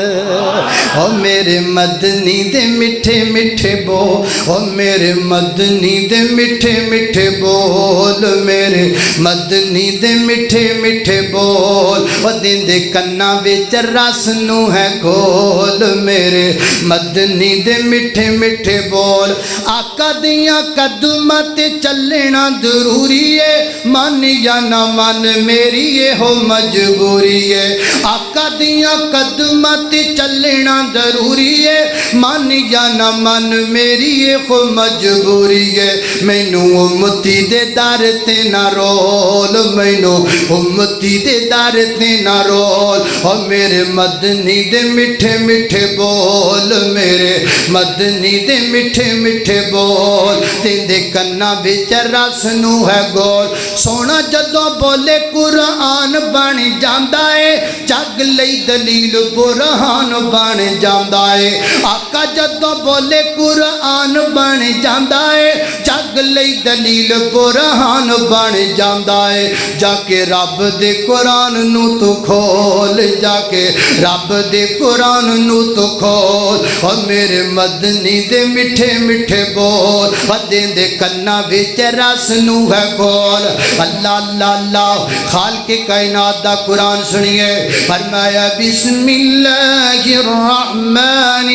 او میرے مدنی دے میٹھے میٹھے بول، او میرے مدنی دے میٹھے میٹھے بول، میرے مدنی دے میٹھے میٹھے بول، او دین دے کنا وچ رس نو ہے کھول، میرے مدنی دے میٹھے میٹھے بول، آقا دیاں قدماں تے چلنا ضروری ہے، من یا نہ من میری یہ ہو مجبوری ہے، آقا دیاں قدماں تے چلنا ضروری ہے، من یا نہ من میری یہ ہو مجبوری ہے، مینو امتی دے در تے نہ رول، مینو امتی دے در تے نہ رول، اور میرے مدنی دے میٹھے میٹھے بول، میرے مدنی دے میٹھے میٹھے بول، تیندے کنا وچ رس نو ہے گول، سونا جدوں بولے قرآن بن جاندا ہے، جگ لئی دلیل برہان بن جاندا ہے، آقا جدوں بولے قرآن بن جاندا ہے، جگ لئی دلیل برہان بن جاندا ہے، جا کے رب دے قرآن نو تو کھول، جا کے رب دے قرآن نو تو کھول، اور میرے مدنی دے میٹھے میٹھے بول، دین دے کنا وچ رس نو ہے کھول۔ اللہ اللہ اللہ، خالق کائنات دا قرآن سنیے، فرمایا بسم اللہ الرحمن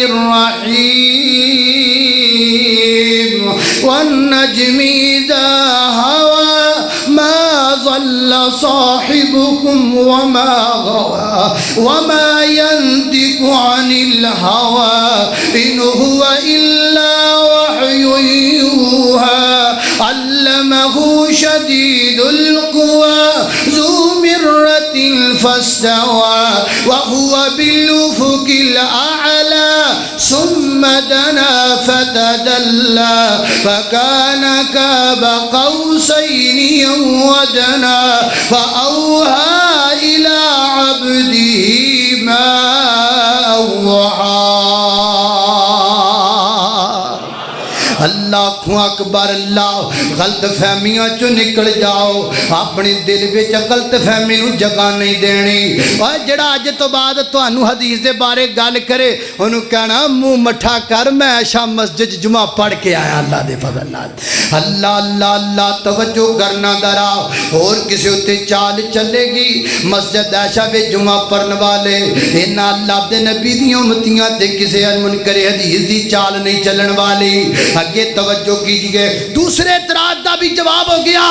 الرحیم، والنجم اذا هوى ما ضل صاحبكم وما غوى وما ينطق عن الهوى إن هو إلا وحي يوحى علمه شديد القوى ذو مرة فاستوى وهو بالأفق الأعلى ثم دنا فتدلى فكان قاب قوسين أو أدنى فأوحى إلى عبده ما أوحى۔ اللہ اکبر، اللہ، غلط فہمیاں چو نکل جاؤ، اپنی دل وچ غلط فہمی نو جگہ نہیں دینی، اور جڑا اج تو بعد تانوں حدیث دے بارے گل کرے انہوں کہنا منہ مٹھا کر میں عائشہ مسجد جمعہ پڑھ کے آیا اللہ دے فضل نال۔ اللہ اللہ اللہ، توجہ کرنا درا، اور کسی ہوتے چال چلے گی مسجد عائشہ وچ جمعہ پڑھن والے انہاں اللہ دے نبی دی امتیاں تے کسی منکر حدیث دی چال نہیں چلن والی۔ آگے توجہ کیجئے، دوسرے اعتراض دا بھی جواب ہو گیا۔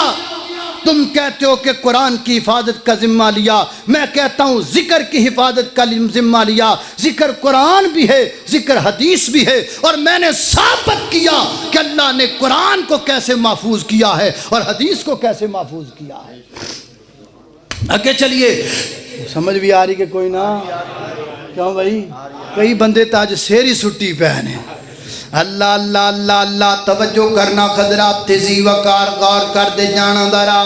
تم کہتے ہو کہ قرآن کی حفاظت کا ذمہ لیا، میں کہتا ہوں ذکر کی حفاظت کا ذمہ لیا۔ ذکر قرآن بھی ہے، ذکر حدیث بھی ہے، اور میں نے ثابت کیا کہ اللہ نے قرآن کو کیسے محفوظ کیا ہے اور حدیث کو کیسے محفوظ کیا ہے۔ آگے چلیے، سمجھ بھی آ رہی کہ کوئی نہ؟ کیوں بھائی؟ کئی بندے تاج سیری سٹی پہنے۔ اللہ اللہ اللہ اللہ، توجہ کرنا خضرات، تیزی وقار غور کر دے جانا درا،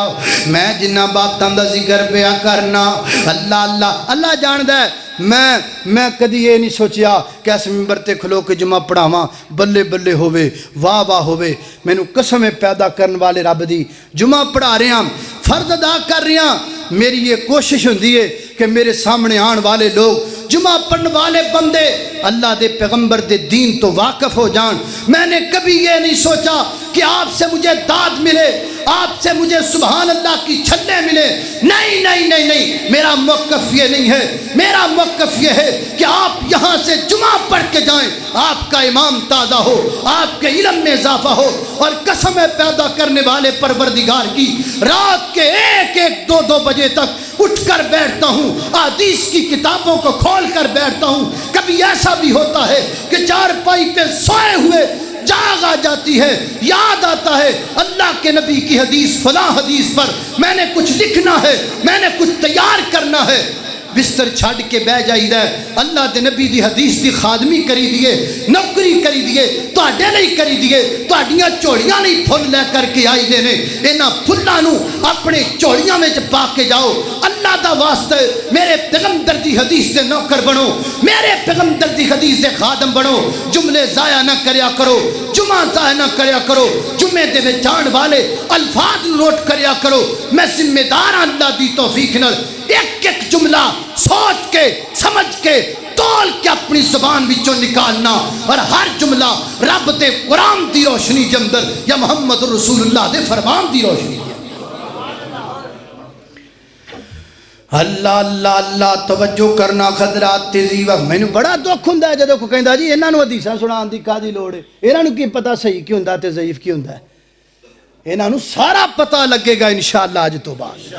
میں جنہ باتاں دا ذکر پیا کرنا، اللہ اللہ اللہ جان دے۔ میں کدی یہ نہیں سوچیا کہ اس ممبر تے کھلو کے جمعہ پڑھاواں بلے بلے ہوئے واہ واہ ہوئے۔ مینوں قسم پیدا کرن والے رب دی، جمعہ پڑھا رہے ہیں، فرض ادا کر رہے ہیں، میری یہ کوشش ہوندی ہے کہ میرے سامنے آن والے لوگ، جمعہ پڑھنے والے بندے اللہ دے پیغمبر دے دین تو واقف ہو جان۔ میں نے کبھی یہ نہیں سوچا کہ آپ سے مجھے داد ملے، آپ سے مجھے سبحان اللہ کی چھلے ملے، نہیں نہیں نہیں نہیں، میرا موقف یہ نہیں ہے، میرا موقف یہ ہے کہ آپ یہاں سے جمعہ پڑھ کے جائیں، آپ کا امام تازہ ہو، آپ کے علم میں اضافہ ہو، اور قسم پیدا کرنے والے پروردگار کی، رات کے ایک ایک دو دو بجے تک اٹھ کر بیٹھتا ہوں، حدیث کی کتابوں کو کھول کر بیٹھتا ہوں۔ کبھی ایسا بھی ہوتا ہے کہ چارپائی پہ سوئے ہوئے جاگ آ جاتی ہے، یاد آتا ہے اللہ کے نبی کی حدیث، فلاں حدیث پر میں نے کچھ لکھنا ہے، میں نے کچھ تیار کرنا ہے، بستر چھاڑ کے بہ جائی دے، اللہ دے نبی دی حدیث دی خادمی کری دیے، نوکری کری دیے، تواڈے نہیں کری دیے، تواڈیاں چوڑیاں نہیں پھل لے کر کے آئی دے نے، انہاں پھلاں نو اپنے چوڑیاں وچ پا کے جاؤ، اللہ دا واسطے میرے پیغمبر دی حدیث دے نوکر بنو، میرے پیغمبر دی حدیث دے خادم بنو، جملے ضائع نہ کریا کرو، جمعہ ضائع نہ کریا کرو، جمعے دے وچ جان والے الفاظ نوٹ کریا کرو، میں ذمہ دار ہاں اللہ دی توفیق نال، ایک ایک جملہ سوچ کے سمجھ کے تول کے اپنی زبان وچوں نکالنا، اور ہر جملہ رب دے قرآن دی روشنی دے اندر یا محمد رسول اللہ دے فرمان دی روشنی دے اللہ اللہ اللہ، توجہ کرنا خضرات، تیزی وقت میں نے بڑا دکھ ہوندا ہے جدوں کوئی کہندا جی انہاں نوں حدیثاں سنان دی کادی لوڑ ہے، انہاں نوں کی پتہ صحیح کی ہوندا تے ضعیف کی ہوندا ہے، انہاں نوں سارا پتہ لگے گا انشاءاللہ اج تو بعد۔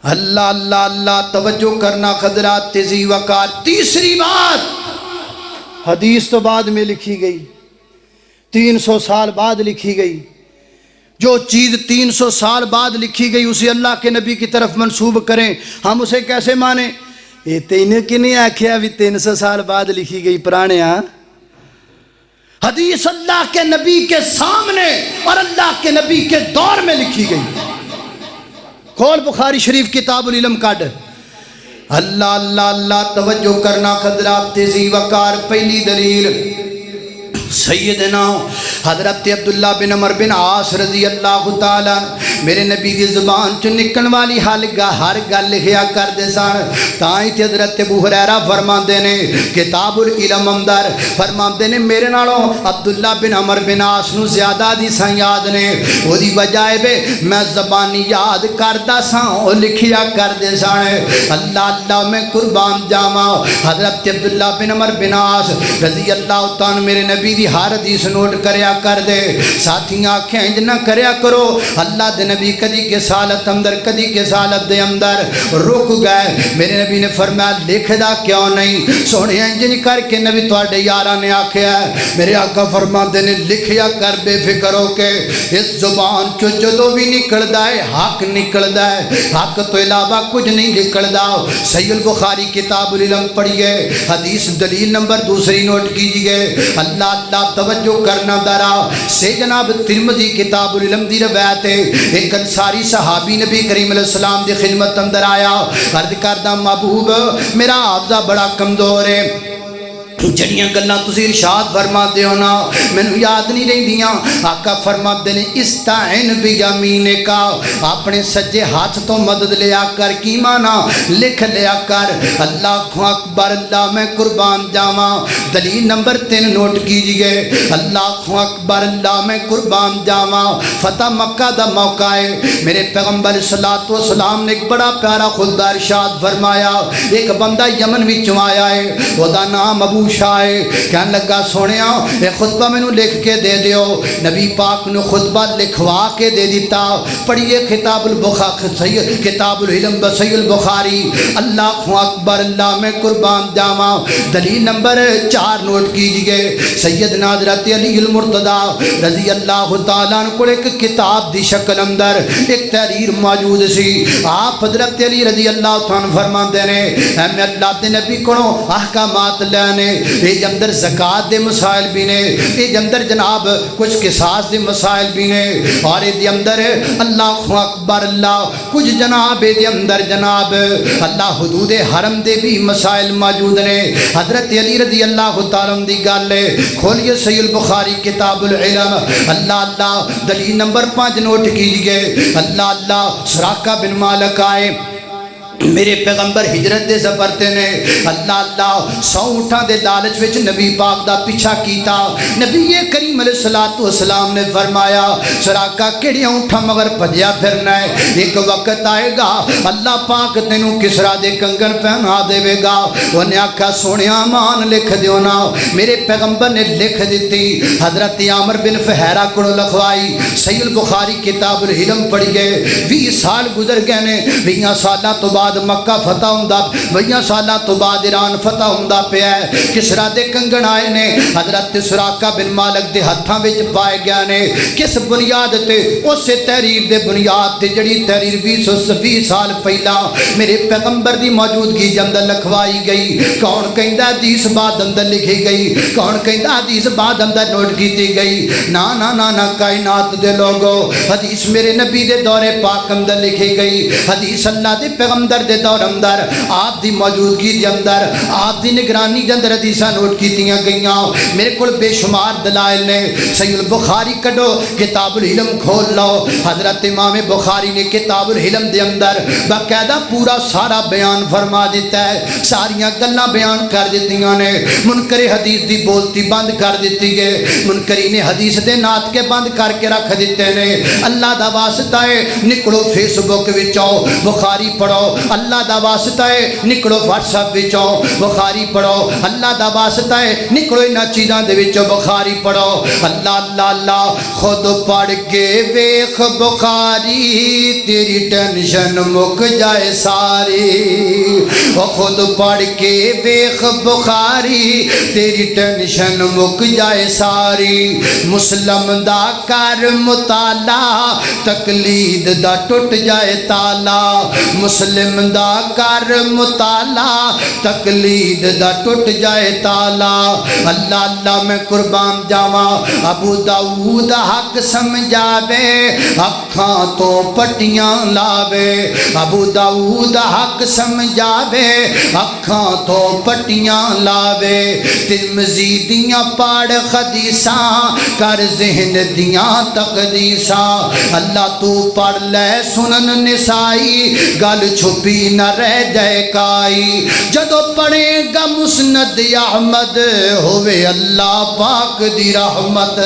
اللہ اللہ اللہ، توجہ کرنا خضرات، تیزی وقار۔ تیسری بات حدیث تو بعد میں لکھی گئی، 300 سال بعد لکھی گئی، جو چیز 300 سال بعد لکھی گئی اسے اللہ کے نبی کی طرف منسوب کریں، ہم اسے کیسے مانیں؟ یہ تینوں کی نہیں آکھیا بھی 300 سال بعد لکھی گئی، پرانے ہاں؟ حدیث اللہ کے نبی کے سامنے اور اللہ کے نبی کے دور میں لکھی گئی۔ کھول بخاری شریف کتاب العلم کاڈ۔ اللہ اللہ اللہ، توجہ کرنا خضرات، تیزی وقار۔ پہلی دلیل سیدنا حضرت عبداللہ بن عمر بن عاص رضی اللہ تعالیٰ، میرے نبی دی زبان چ نکن والی ہر گل لکھیا کر دے سن، تائیں تے حضرت ابو ہریرہ فرماندے نے کتاب العلم اندر، فرماندے نے میرے نالوں عبداللہ بن عمر بن عاص نو زیادہ حدیثاں یاد نے، او دی وجہ ہے میں زبانی یاد کردا ساں، او لکھیا کر دے سن۔ اللہ اللہ میں قربان جاواں، حضرت عبداللہ بن عمر بن عاص رضی اللہ تعالیٰ میرے نبی دی ہر حدیث نوٹ کریا کر دے، ساتھیاں آنکھیں انج نہ کریا کرو، اللہ دے نبی کدی کے سالت اندر کدی کے سالت دے اندر رک گئے، میرے نبی نے فرمایا لکھ دا کیوں نہیں؟ سونے انج نہیں کر کے نبی تواڈے یاراں نے آکھیا ہے، میرے آقا فرماندے نے لکھیا کر بے فکر ہو کے، اس زبان چو جدوں بھی نکلدا ہے حق نکلدا ہے، حق تو علاوہ کچھ نہیں نکلدا۔ صحیح البخاری کتاب العلم پڑھیے، حدیث دلیل نمبر دوسری نوٹ کیجئے۔ اللہ اللہ، توجہ کرنا درا سے جناب ترمذی کتاب العلم دی روایت ہے، ایک انصاری صحابی نبی کریم علیہ السلام دی خدمت اندر آیا، عرض کردہ محبوب میرا حافظہ بڑا کمزور ہے، جڑیاں گلاں تسی ارشاد فرماتے ہو نا مینوں یاد نہیں رہندیاں۔ آقا فرماتے نے استعین بیمینک، اپنے سجے ہاتھ تو مدد لیا کر، کی مانا لکھ لیا کر۔ اللہ اکبر، اللہ میں قربان جاواں۔ دلیل نمبر 3 نوٹ کیجئے، اللہ اکبر، اللہ میں قربان جاواں۔ فتح مکہ دا موقع ہے، میرے پیغمبر صلی اللہ علیہ وسلم نے ایک بڑا پیارا خود ارشاد فرمایا، ایک بندہ یمن وچوں آیا ہے، او دا نام ابو آئے کہنے لگا سونیا اے خطبہ میں لکھ کے دے دیو نبی پاک نے خطبہ لکھوا کے دے دیتا پڑھیے کتاب العلم بصحیح البخاری اللہ اکبر اللہ میں قربان جاواں دلیل نمبر 4 نوٹ کیجئے سیدنا حضرت علی المرتضی رضی اللہ تعالیٰ عنہ کو ایک کتاب دی شکل اندر ایک تحریر موجود سی آپ حضرت علی رضی اللہ تعالیٰ عنہ فرماندے نے اے میں اللہ دے نبی کو احکامات لینے یہ اندر زکات دے مسائل بھی نے یہ اندر جناب کچھ قصاص دے مسائل بھی نے اور یہ اندر اللہ اکبر اللہ کچھ جناب یہ اندر جناب اللہ حدود حرم دے بھی مسائل موجود نے حضرت علی رضی اللہ تعالیٰ عنہ دی گل ہے کھولیے صحیح البخاری کتاب العلم اللہ دلیل نمبر 5 نوٹ کیجئے اللہ سراقہ بن مالک آئے میرے پیغمبر ہجرت دے سفر تے نے اللہ 100 اونٹاں دے لالچ وچ نبی پاک دا پیچھا کیتا نبی کریم علیہ الصلوۃ والسلام نے فرمایا سراقہ کیڑیاں اونٹاں مگر بھجیا پھرنا ہے ایک وقت آئے گا اللہ پاک تینوں کسرا دے کنگن پہنا دے گا انہیں آکھا سونیا مان لکھ دیو نا میرے پیغمبر نے لکھ دیتی حضرت عامر بن فہیرہ کو لکھوائی صحیح البخاری کتاب العلم پڑھی گئے 20 سال گزر گئے نے 20 سالاں تو بعد مکہ فتح ہوندا 20 سالاں تو بعد ایران فتح ہوندا پیا ہے کسرا دے کنگن آئے نے حضرت سراقہ بن مالک دے ہتھاں وچ پائے گیا نے کس بنیاد تے اسے تحریر دے بنیاد تے جڑی تحریر 20 سال پہلا میرے پیغمبر دی موجودگی دے اندر لکھوائی گئی کون کہندا حدیث بعد اندر لکھی گئی کون کہندا حدیث بعد اندر نوٹ کیتی گئی نا کائنات دے لوگو حدیث میرے نبی دے دور پاک اندر لکھی گئی حدیث اللہ دے پیغمبر دے دور اندر آپ دی موجودگی دے اندر آپ دی نگرانی دے اندر حدیثاں نوٹ کیتیاں گئیاں میرے کول بے شمار دلائل نے صحیح البخاری کڈو کتاب العلم کھول لو حضرت امام بخاری نے کتاب العلم دے اندر باقاعدہ پورا سارا بیان فرما دیتا ہے ساریاں گلاں بیان کر دیتیاں نے منکر حدیث دی بولتی بند کر دیتی گئے منکرین حدیث دے نعت کے بند کر کے رکھ دیتے نے اللہ دا واسطہ ہے نکلو فیس بک وچوں بخاری پڑھو اللہ دا واسطہ ہے نکلو واٹس ایپ وچوں بخاری پڑھو اللہ دا واسطہ ہے نکلو انہاں چیزاں دے وچوں بخاری پڑھو اللہ خود پڑھ کے ویکھ بخاری تیری ٹینشن مک جائے ساری وہ خود پڑھ کے ویکھ بخاری تیری ٹینشن مک جائے ساری مسلم دا کر مطالعہ تقلید دا ٹوٹ جائے تالا مسلم دا کر مطالعہ تقلید دا ٹوٹ جائے تالا اللہ میں قربان جاواں ابو داؤد حق سمجھاوے اکھاں تو پٹیاں لاوے ابو داؤد حق سمجھاوے اکھاں تو پٹیاں لاوے ترمذی دیاں پڑھ حدیثاں کر ذہن دیاں تقدیساں اللہ تو پڑھ لے سنن نسائی گل چھپی نہ رہ جائے کائی جدو پڑھے گا مسند احمد ہوئے اللہ پاک دی رحمت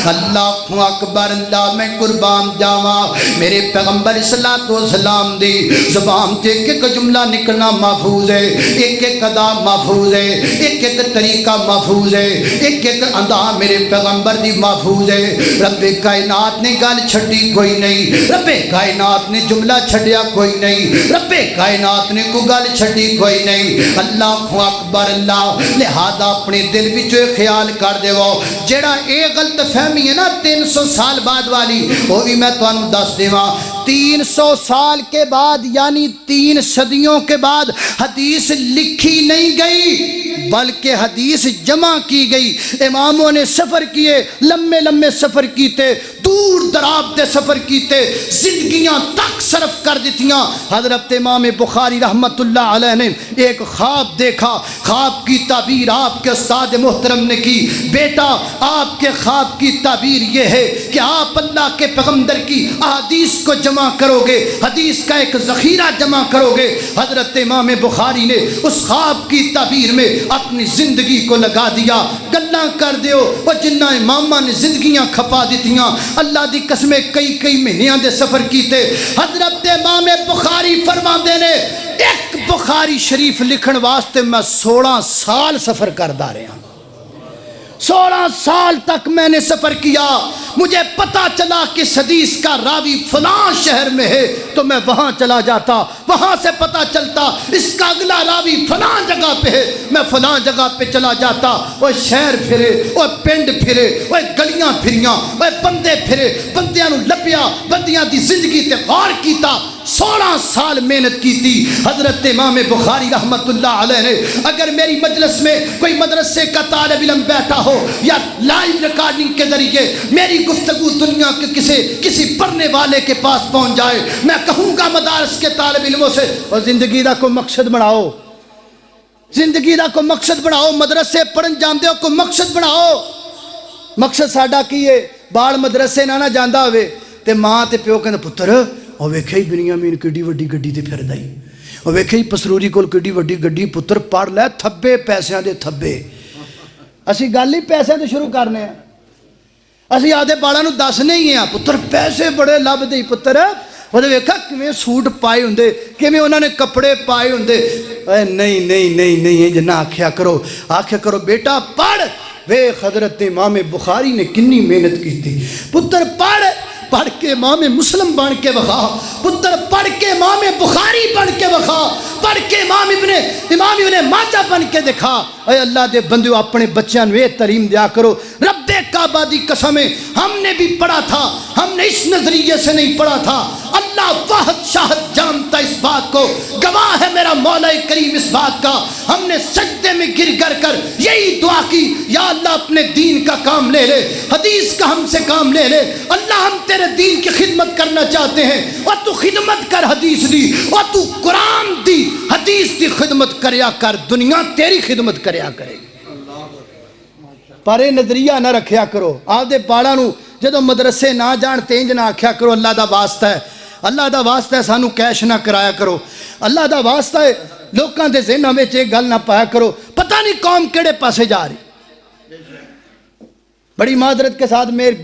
اللہ اکبر اللہ میں قربان جاواں میرے پیغمبر صلی اللہ علیہ وسلم دی زبان تے ایک ایک جملہ نکلنا محفوظ ہے ایک ایک ادا محفوظ ہے ایک ایک طریقہ محفوظ ہے ایک ایک ادا میرے پیغمبر دی محفوظ ہے رب کائنات نے گل چھڈی کوئی نہیں رب کائنات نے جملہ چھڈیا کوئی نہیں رب کائنات نے کوئی گل چھڈی کوئی نہیں اللہ اکبر اللہ لہذا اپنے دل وچ خیال کر دیو جیڑا اے غلط فہمی ہے نا 300 سال بعد والی وہ بھی میں تانوں دس دیواں 300 سال کے بعد یعنی 3 صدیوں کے بعد حدیث لکھی نہیں گئی بلکہ حدیث جمع کی گئی اماموں نے سفر کیے لمبے لمبے سفر کیتے دور دراز دے سفر کیتے زندگیاں تک صرف کر دیتیاں حضرت امام بخاری رحمت اللہ علیہ نے ایک خواب دیکھا خواب کی تعبیر آپ کے استاد محترم نے کی بیٹا آپ کے خواب کی تعبیر یہ ہے کہ آپ اللہ کے پیغمبر کی احادیث کو جمع کرو گے حدیث کا ایک ذخیرہ جمع کرو گے حضرت امام بخاری نے اس خواب کی تعبیر میں اپنی زندگی کو لگا دیا گلاں کر دیو وہ جنہ اماماں نے زندگیاں کھپا دیتیاں اللہ دی قسمیں کئی مہینیاں دے سفر کیتے حضرت امام بخاری فرماندے نے ایک بخاری شریف لکھن واسطے میں 16 سال سفر کردا رہا 16 سال تک میں نے سفر کیا مجھے پتا چلا کہ اس حدیث کا راوی فلاں شہر میں ہے تو میں وہاں چلا جاتا وہاں سے پتا چلتا اس کا اگلا راوی فلاں جگہ پہ ہے میں فلاں جگہ پہ چلا جاتا وہ شہر پھرے وہ پنڈ پھرے وہ گلیاں پھریاں وہ بندے پھرے بندیاں نو لبیا بندیاں دی زندگی تے غور کیتا 16 سال محنت کی تھی حضرت امام بخاری رحمت اللہ علیہ نے اگر میری مجلس میں کوئی مدرسے کا طالب علم بیٹھا ہو یا لائیو ریکارڈنگ کے ذریعے میری گفتگو دنیا کے کسی پڑھنے والے کے پاس پہنچ جائے میں کہوں گا مدارس کے طالب علموں سے اور زندگی دا کوئی مقصد بناؤ زندگی دا کوئی مقصد بناؤ مدرسے پڑھن جاندے ہو کوئی مقصد بناؤ مقصد ساڈا کی ہے بال مدرسے نہ جاندا ہوئے تے ماں تے پیو کہندے پتر اور ویکھے ہی بنیامین کڈی وڈی گڈی تے پھردا ہی اور ویکھے ہی پسروری کول کڈی وڈی گڈی پتر پڑھ لے تھبے پیسیاں دے تھبے اسی گل ہی پیسے تے شروع کرنے ہیں اسی آدھے بالاں نو دسنے ہی ہیں پتر پیسے بڑے لب دے پتر وہ ویکھا کیویں سوٹ پائے ہوندے کیویں انہاں نے کپڑے پائے ہوندے اے نہیں نہ آکھیا کرو بیٹا پڑھ ویکھ حضرت امام بخاری نے کنی محنت کی تھی پتر پڑھ کے امام مسلم بن کے وخا پتر پڑھ کے امام بخاری بن کے وخا پڑھ کے امام ابن ماجہ بن کے دکھا اے اللہ دے بندیو اپنے بچیاں نو یہ تعلیم دیا کرو رب کعبہ دی قسمیں ہم نے بھی پڑھا تھا ہم نے اس نظریے سے نہیں پڑھا تھا اللہ واحد شاہد جانتا اس بات کو گواہ ہے میرا مولا کریم اس بات کا ہم نے سجدے میں گر کر یہی دعا کی یا اللہ اپنے دین کا کام لے لے حدیث کا ہم سے کام لے لے اللہ ہم تیرے دین کی خدمت کرنا چاہتے ہیں اور تو خدمت کر حدیث دی اور تو قرآن دی حدیث دی خدمت کریا کر دنیا تیری خدمت کریا کرے پر یہ نظریہ نہ رکھیا کرو آپ دے باڑا نو جدو مدرسے نہ جان تینج نہ آکھیا کرو اللہ دا واسطہ ہے سانو کیش نہ کرایا کرو اللہ دا واسطہ ہے لوکاں دے ذہناں وچ یہ گل نہ پایا کرو پتہ نہیں قوم کیڑے پاسے جا رہی بڑی معذرت کے ساتھ میری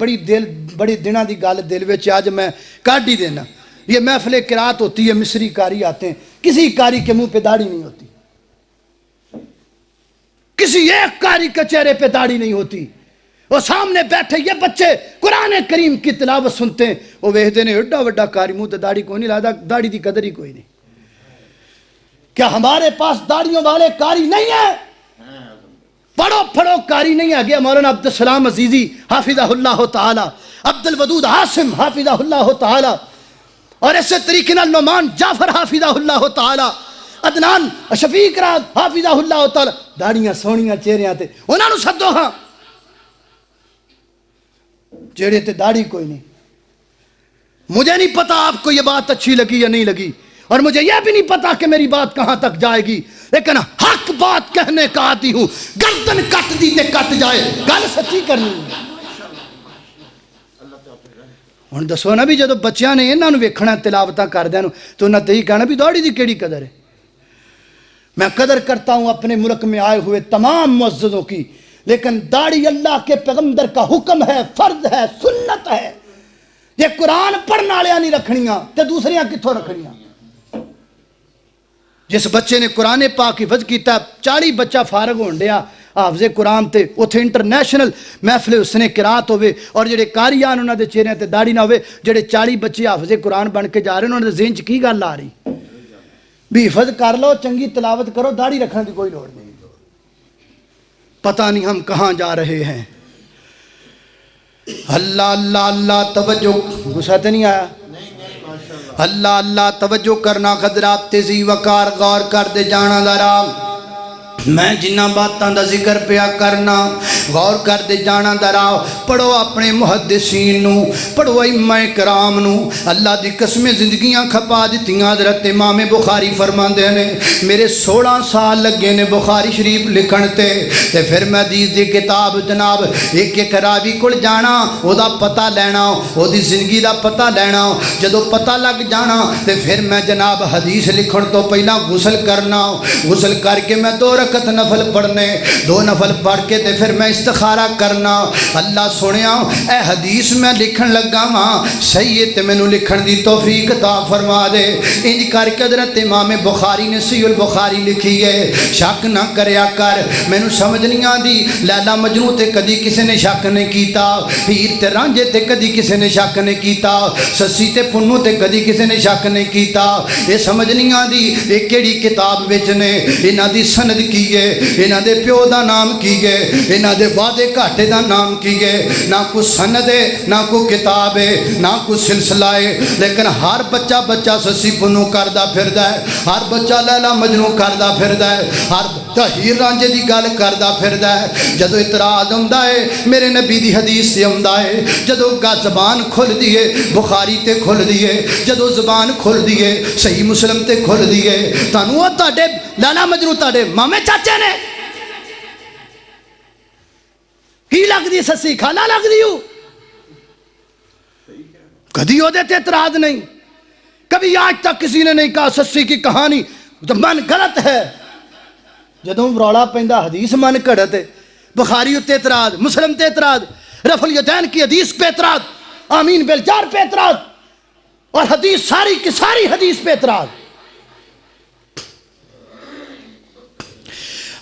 بڑی دنوں دی گل دل وچ آج میں کاٹ ہی دینا یہ محفل قرات ہوتی ہے مصری قاری آتے ہیں کسی قاری کے منہ پہ داڑھی نہیں ہوتی کسی ایک قاری کے چہرے پہ داڑھی نہیں ہوتی وہ سامنے بیٹھے یہ بچے قرآن کریم کی تلاوت سنتے ہیں وہ ویکھدے نے ایڈا وڈا قاری منہ تے داڑھی کوئی نہیں لادا داڑھی دی قدر ہی کوئی نہیں کیا ہمارے پاس داڑھیوں والے قاری نہیں ہیں پڑھو قاری نہیں ہے گیا مولانا عبدالسلام عزیزی حافظہ اللہ تعالی عبدالودود عاصم حافظہ اللہ تعالی اور ایسے طریقے نال نعمان جعفر حافظہ اللہ تعالی عدنان شفیق راز حافظہ اللہ تعالی داڑیاں سونیاں چہریاں تے انہاں نو سدو ہاں چہرے تے داڑھی کوئی نہیں مجھے نہیں پتا آپ کو یہ بات اچھی لگی یا نہیں لگی اور مجھے یہ بھی نہیں پتا کہ میری بات کہاں تک جائے گی لیکن حق بات کہنے کا آتی ہوں گردن کٹ دی تے کٹ جائے گل سچی کرنی ہے ہن دسو نا بھی جدو بچیاں نے انہاں نو ویکھنا تلاوتاں کردیاں نو تو انہاں تے ہی کہنا بھی داڑھی دی کیڑی قدر ہے میں قدر کرتا ہوں اپنے ملک میں آئے ہوئے تمام معززوں کی لیکن داڑھی اللہ کے پیغمبر کا حکم ہے فرض ہے سنت ہے یہ قرآن پڑھنے والے نہیں رکھنیاں تے دوسریاں کتھوں رکھنیاں جس بچے نے قرآن پاک حفظ کیتا 40 بچہ فارغ ہون ڈیا حافظ قرآن تے اوتھے انٹرنیشنل محفل حسن قرات ہوئے اور جڑے قاریان انہاں دے چہرے تے داڑھی نہ ہوئے جڑے 40 بچے حافظ قرآن بن کے جا رہے ہیں انہاں دے ذہن چ کی گل آ رہی بھی حفظ کر لو چنگی تلاوت کرو داڑھی رکھنے کی کوئی لوڑ نہیں پتہ نہیں ہم کہاں جا رہے ہیں اللہ اللہ اللہ توجہ غصہ تے نہیں آیا اللہ اللہ توجہ کرنا حضرات تیزی وقار غور کر دے جانا ذرا میں جنہ باتاں دا ذکر پیا کرنا غور کر دے جانا ذرا پڑھو اپنے محدثین نو پڑھو ائمہ کرام نو اللہ دی قسمیں زندگیاں کھپا دتیاں حضرت امام بخاری فرماندے نے میرے 16 سال لگے نے بخاری شریف لکھن تے پھر میں حدیث دی کتاب جناب ایک راوی کول جانا او دا پتہ لینا او دی زندگی دا پتہ لینا جدوں پتہ لگ جانا تے پھر میں جناب حدیث لکھن تو پہلا غسل کرنا غسل کر کے میں 2 رکعت نفل پڑھنے 2 نفل پڑھ کے تے پھر میں استخارہ کرنا اللہ سنیا اے حدیث میں لکھن لگا ماں صحیح تے مینوں لکھن دی توفیق عطا فرما دے انج کر کے حضرت امام بخاری نے صحیح البخاری لکھی ہے شک نہ کریا کر مینوں سمجھ نہیں آندی لیلا مجنوں تے کدی کسی نے شک نہیں کیتا ہیر تے رانجھے تے کدی کسی نے شک نہیں کیتا سسی تے پنو تے کدی کسی نے شک نہیں کیتا یہ سمجھ نہیں آندی یہ کیڑی کتاب وچ نے انہاں دی سند کی ہے انہاں دے پیو دا نام کی ہے انہاں دے وعدے گھاٹے دا نام کی ہے نہ کوئی سند ہے نہ کوئی کتاب ہے نہ کوئی سلسلہ ہے لیکن ہر بچہ سسی پنو کردا پھردا ہے ہر بچہ لیلا مجنوں کردا پھردا ہے ہر بچہ ہیر رانجھے دی گل کردا پھردا ہے جدو اعتراض ہوندا ہے میرے نبی دی حدیث سے ہوندا ہے جدو زبان کھل دیے بخاری تے کھل دیے جدو زبان کھل دیے صحیح مسلم تے کھل دیے تانوں تہاڈے لالا مجنوں تہاڈے مامے چاچے نے کی لگدی سسی کھالا لگدی ہو کدی وہ تے اعتراض نہیں کبھی آج تک کسی نے نہیں کہا سسی کی کہانی تو من غلط ہے جدوں رولا پیندا حدیث من گھڑت ہے بخاری تے اعتراض مسلم تے اعتراض رفع الیدین کی حدیث پہ اعتراض آمین بالجار پہ اعتراض اور حدیث ساری کی ساری حدیث پہ اعتراض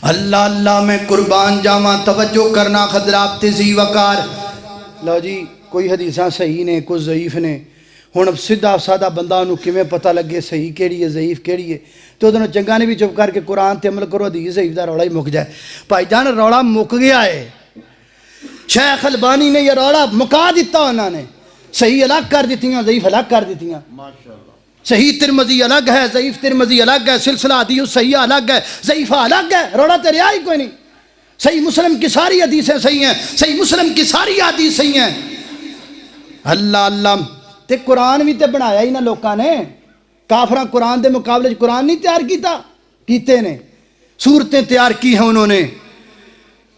اللہ اللہ میں قربان جاواں توجہ کرنا حضرات ذی وقار لو جی کوئی حدیثاں صحیح نے کوئی ضعیف نے ہن سیدھا سادہ بندہ انہوں کیویں پتہ لگے صحیح کیڑی ہے ضعیف کیڑی ہے تو ادھر چنگا نے بھی چپ کر کے قرآن تے عمل کرو حدیث ضعیف دا روڑا ہی مک جائے بھائی جان روڑا مک گیا ہے شیخ البانی نے یہ روڑا مکا دیتا انہوں نے صحیح الگ کر دیتیاں ضعیف الگ کر دیتیاں صحیح ترمذی الگ ہے ضعیف ترمذی الگ ہے سلسلہ حدیث صحیح الگ ہے ضعیفہ الگ ہے روڑا تے رہا ہی کوئی نہیں صحیح مسلم کی ساری حدیثیں صحیح ہیں صحیح مسلم کی ساری حدیث صحیح ہیں اللہ اللہ تے قرآن بھی تے بنایا ہی نہ لوکاں نے کافراں قرآن دے مقابلے قرآن نہیں تیار کیتے نے صورتیں تیار کی ہیں انہوں نے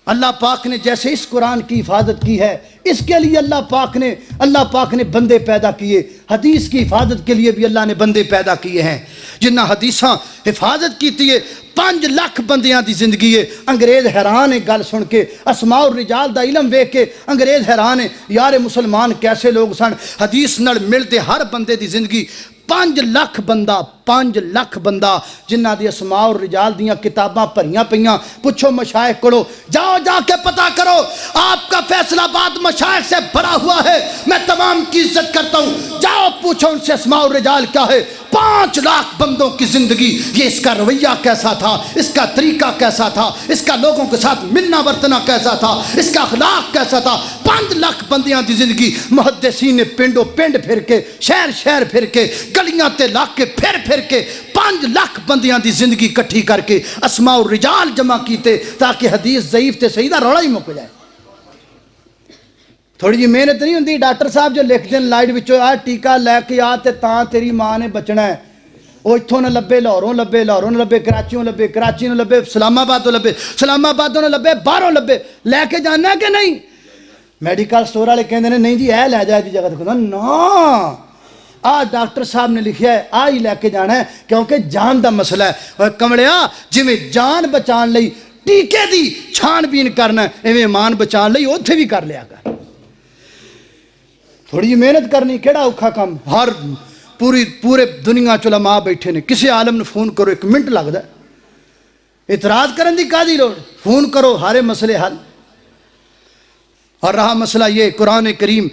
اللہ پاک نے جیسے اس قرآن کی حفاظت کی ہے اس کے لیے اللہ پاک نے بندے پیدا کیے حدیث کی حفاظت کے لیے بھی اللہ نے بندے پیدا کیے ہیں جنہ حدیثاں حفاظت کیتی ہے 5 لاکھ بندیاں دی زندگی ہے انگریز حیران ہے گل سن کے اسماء الرجال دا علم ویکھ کے انگریز حیران ہے یار مسلمان کیسے لوگ سن حدیث نال ملتے ہر بندے دی زندگی 5 لاکھ بندہ جنہ دی اسماء الرجال دیاں کتاباں بھریاں پیاں پوچھو مشائخ کرو جاؤ جا کے پتہ کرو آپ کا فیصلہ آباد مشائخ سے بھرا ہوا ہے میں تمام کی عزت کرتا ہوں جاؤ پوچھو ان سے اسماء الرجال کیا ہے 5 لاکھ بندوں کی زندگی یہ اس کا رویہ کیسا تھا اس کا طریقہ کیسا تھا اس کا لوگوں کے ساتھ ملنا ورتنا کیسا تھا اس کا اخلاق کیسا تھا 5 لاکھ بندیاں دی زندگی محدثین نے پنڈو پنڈ پھر کے شہر پھر کے گلیاں تے لاکے پھر کے 5 لاکھ بندیاں دی زندگی کٹھی کر کے اسماء الرجال جمع کیتے تاکہ حدیث ضعیف تے صحیح دا روڑا ہی مک جائے تھوڑی جی محنت نہیں ہوندی ڈاکٹر صاحب جو لکھ دین لائٹ وچوں آ ٹیکا لے کے آ تے تاں تیری ماں نے بچنا ہے وہ اتھوں نہ لبے لاہوروں نہ لبے کراچی نہ لبے اسلام آبادوں نہ لبے باہروں لبے لے کے جانا کہ نہیں میڈیکل سٹور والے کہندے نے نہیں جی اے لے جائے دی جگہ تے نا ڈاکٹر صاحب نے لکھیا ہے ہی لے کے جانا ہے کیونکہ جان دا مسئلہ ہے اور کمڑیا جویں جان بچان لئی ٹیکے دی چھان بین کرنا ہے ایویں ایمان بچان لئی اوتھے بھی کر لیا کر تھوڑی جی محنت کرنی کیڑا اوکھا کم ہر پورے دنیا چ علماء بیٹھے نے کسی عالم نے فون کرو 1 منٹ لگتا ہے اعتراض کرن دی کادی لوڑ فون کرو ہارے مسئلے حل اور رہا مسئلہ یہ قرآن کریم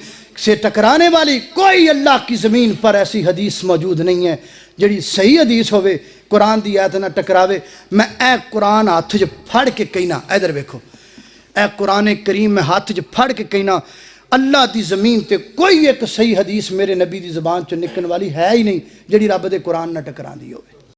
سے ٹکرانے والی کوئی اللہ کی زمین پر ایسی حدیث موجود نہیں ہے جڑی صحیح حدیث ہوئے قرآن دی آیت نہ ٹکراوے میں اے قرآن ہاتھ جو پھڑ کے کہنا ادھر ویکھو اے قرآن کریم میں ہاتھ جو پھڑ کے کہنا اللہ دی زمین تے کوئی ایک صحیح حدیث میرے نبی دی زبان چ نکلن والی ہے ہی نہیں جڑی رب دے قرآن نہ ٹکران دی ہوئے